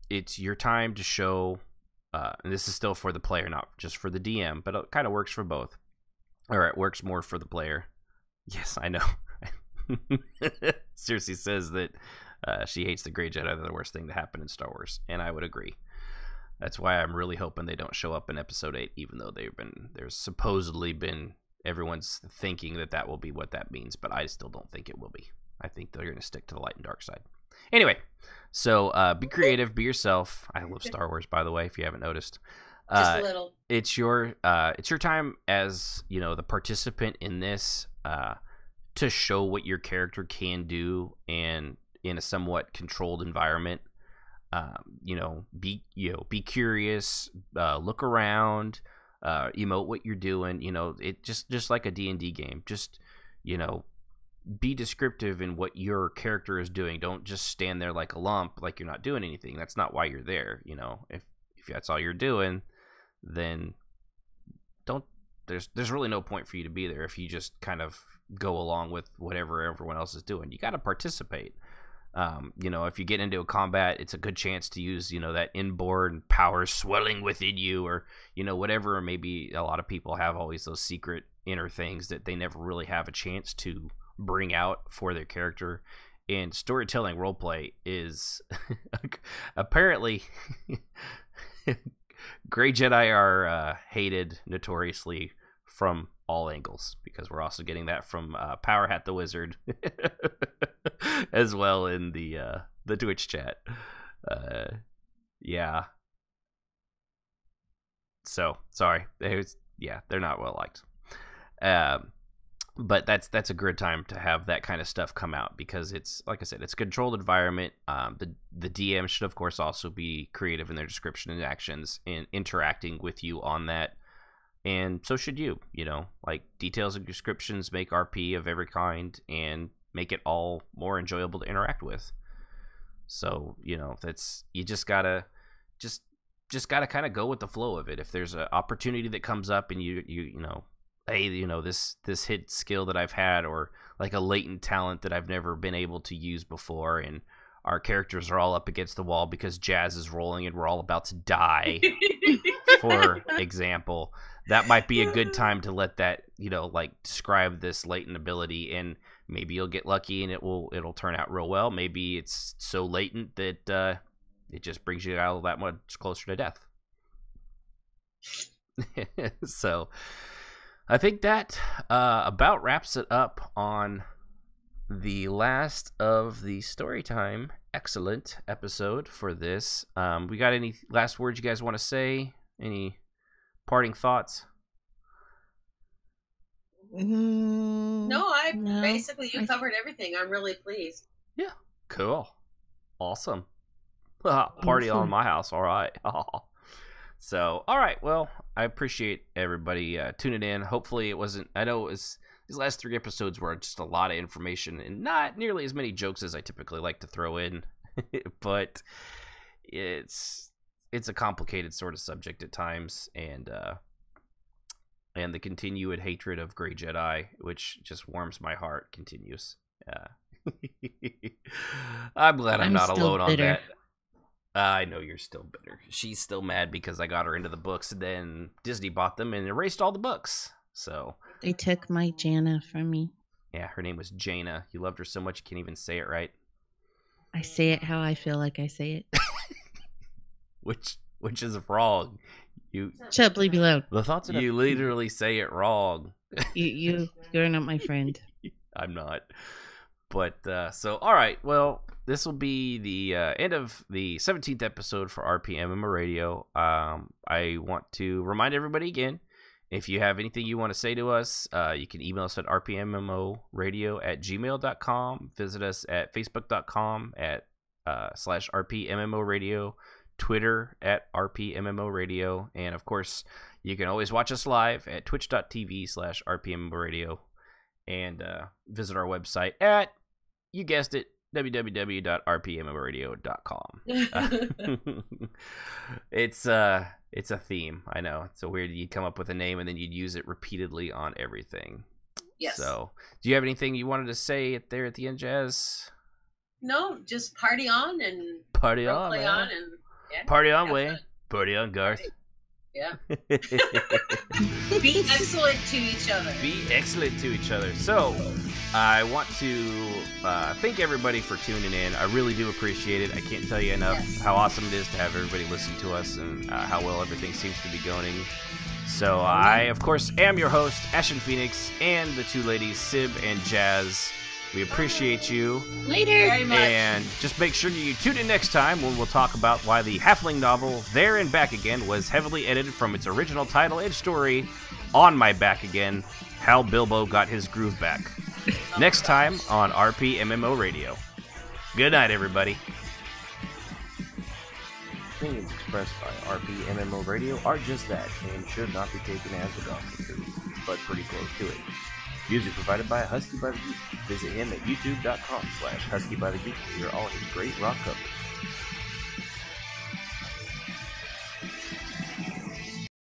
It's your time to show, and this is still for the player, not just for the DM, but it kind of works for both. Or it works more for the player. Yes, I know. Cersei says that she hates the Grey Jedi. They're the worst thing to happen in Star Wars, and I would agree. That's why I'm really hoping they don't show up in Episode 8, even though there's supposedly been, everyone's thinking that will be what that means, but I still don't think it will be. I think they're going to stick to the light and dark side. Anyway, so be creative, be yourself. I love Star Wars, by the way, if you haven't noticed. Just a little. It's your time as the participant in this to show what your character can do, and in a somewhat controlled environment. Be curious, look around, emote what you're doing. It just like a D&D game. Just be descriptive in what your character is doing. Don't just stand there like a lump, like you're not doing anything. That's not why you're there. If that's all you're doing, then don't. There's really no point for you to be there if you just kind of go along with whatever everyone else is doing. You got to participate. If you get into a combat, it's a good chance to use, that inborn power swelling within you, or, whatever. Or maybe a lot of people have always those secret inner things that they never really have a chance to bring out for their character. And storytelling roleplay is apparently Grey Jedi are hated notoriously from all angles, because we're also getting that from Power Hat the Wizard as well in the Twitch chat. Yeah. So sorry, they're not well liked. But that's a good time to have that kind of stuff come out, because it's, like I said, it's a controlled environment. The DM should of course also be creative in their description and actions and interacting with you on that. And so should you. Like, details and descriptions make RP of every kind and make it all more enjoyable to interact with. So, that's, you just gotta kind of go with the flow of it. If there's an opportunity that comes up and hey, this hit skill that I've had, or like a latent talent that I've never been able to use before, and our characters are all up against the wall because Jazz is rolling and we're all about to die, for example, that might be a good time to let that, like, describe this latent ability, and maybe you'll get lucky and it'll turn out real well. Maybe it's so latent that it just brings you out that much closer to death. So I think that about wraps it up on the last of the Storytime excellent episode for this. We got any last words you guys want to say? Any parting thoughts? No, basically you covered everything. I'm really pleased. Yeah, cool, awesome. Party on my house, all right. So, all right, well, I appreciate everybody tuning in. Hopefully it wasn't, I know these last 3 episodes were just a lot of information and not nearly as many jokes as I typically like to throw in, but it's a complicated sort of subject at times, and the continued hatred of Grey Jedi, which just warms my heart, continues. I'm glad I'm not alone on that. I know you're still bitter. She's still mad because I got her into the books, and then Disney bought them and erased all the books. So they took my Jana from me. Yeah, her name was Jaina. You loved her so much you can't even say it right. I say it how I feel like I say it. which is wrong. Shut up, leave me alone. The thoughts you literally say it wrong. You're not my friend. I'm not. But so all right, well, this will be the end of the 17th episode for RPMMO Radio. I want to remind everybody again, if you have anything you want to say to us, you can email us at rpmmoradio@gmail.com. Visit us at facebook.com /rpmmoradio, Twitter at rpmmoradio, and of course, you can always watch us live at twitch.tv/rpmmoradio, and visit our website at, you guessed it, www.rpmmoradio.com. It's a theme. I know it's so weird. You'd come up with a name and then you'd use it repeatedly on everything. Yes. So, do you have anything you wanted to say there at the end, Jazz? No, just party on and party on, play man. On and yeah, party on, Wayne. Party on, Garth. Yeah. Be excellent to each other. Be excellent to each other. So, I want to thank everybody for tuning in. I really do appreciate it. I can't tell you enough how awesome it is to have everybody listen to us, and how well everything seems to be going. So, I, of course, am your host, Ashen Phoenix, and the 2 ladies, Sib and Jazz. We appreciate you. Later. Very much. And just make sure you tune in next time when we'll talk about why the Halfling novel There and Back Again was heavily edited from its original title and story, On My Back Again, How Bilbo Got His Groove Back. Next time on RPMMO Radio. Good night, everybody. Opinions expressed by RPMMO Radio are just that, and should not be taken as the gospel truth, but pretty close to it. Music provided by Husky by the Geek. Visit him at youtube.com/HuskyByTheGeek to hear all his great rock covers.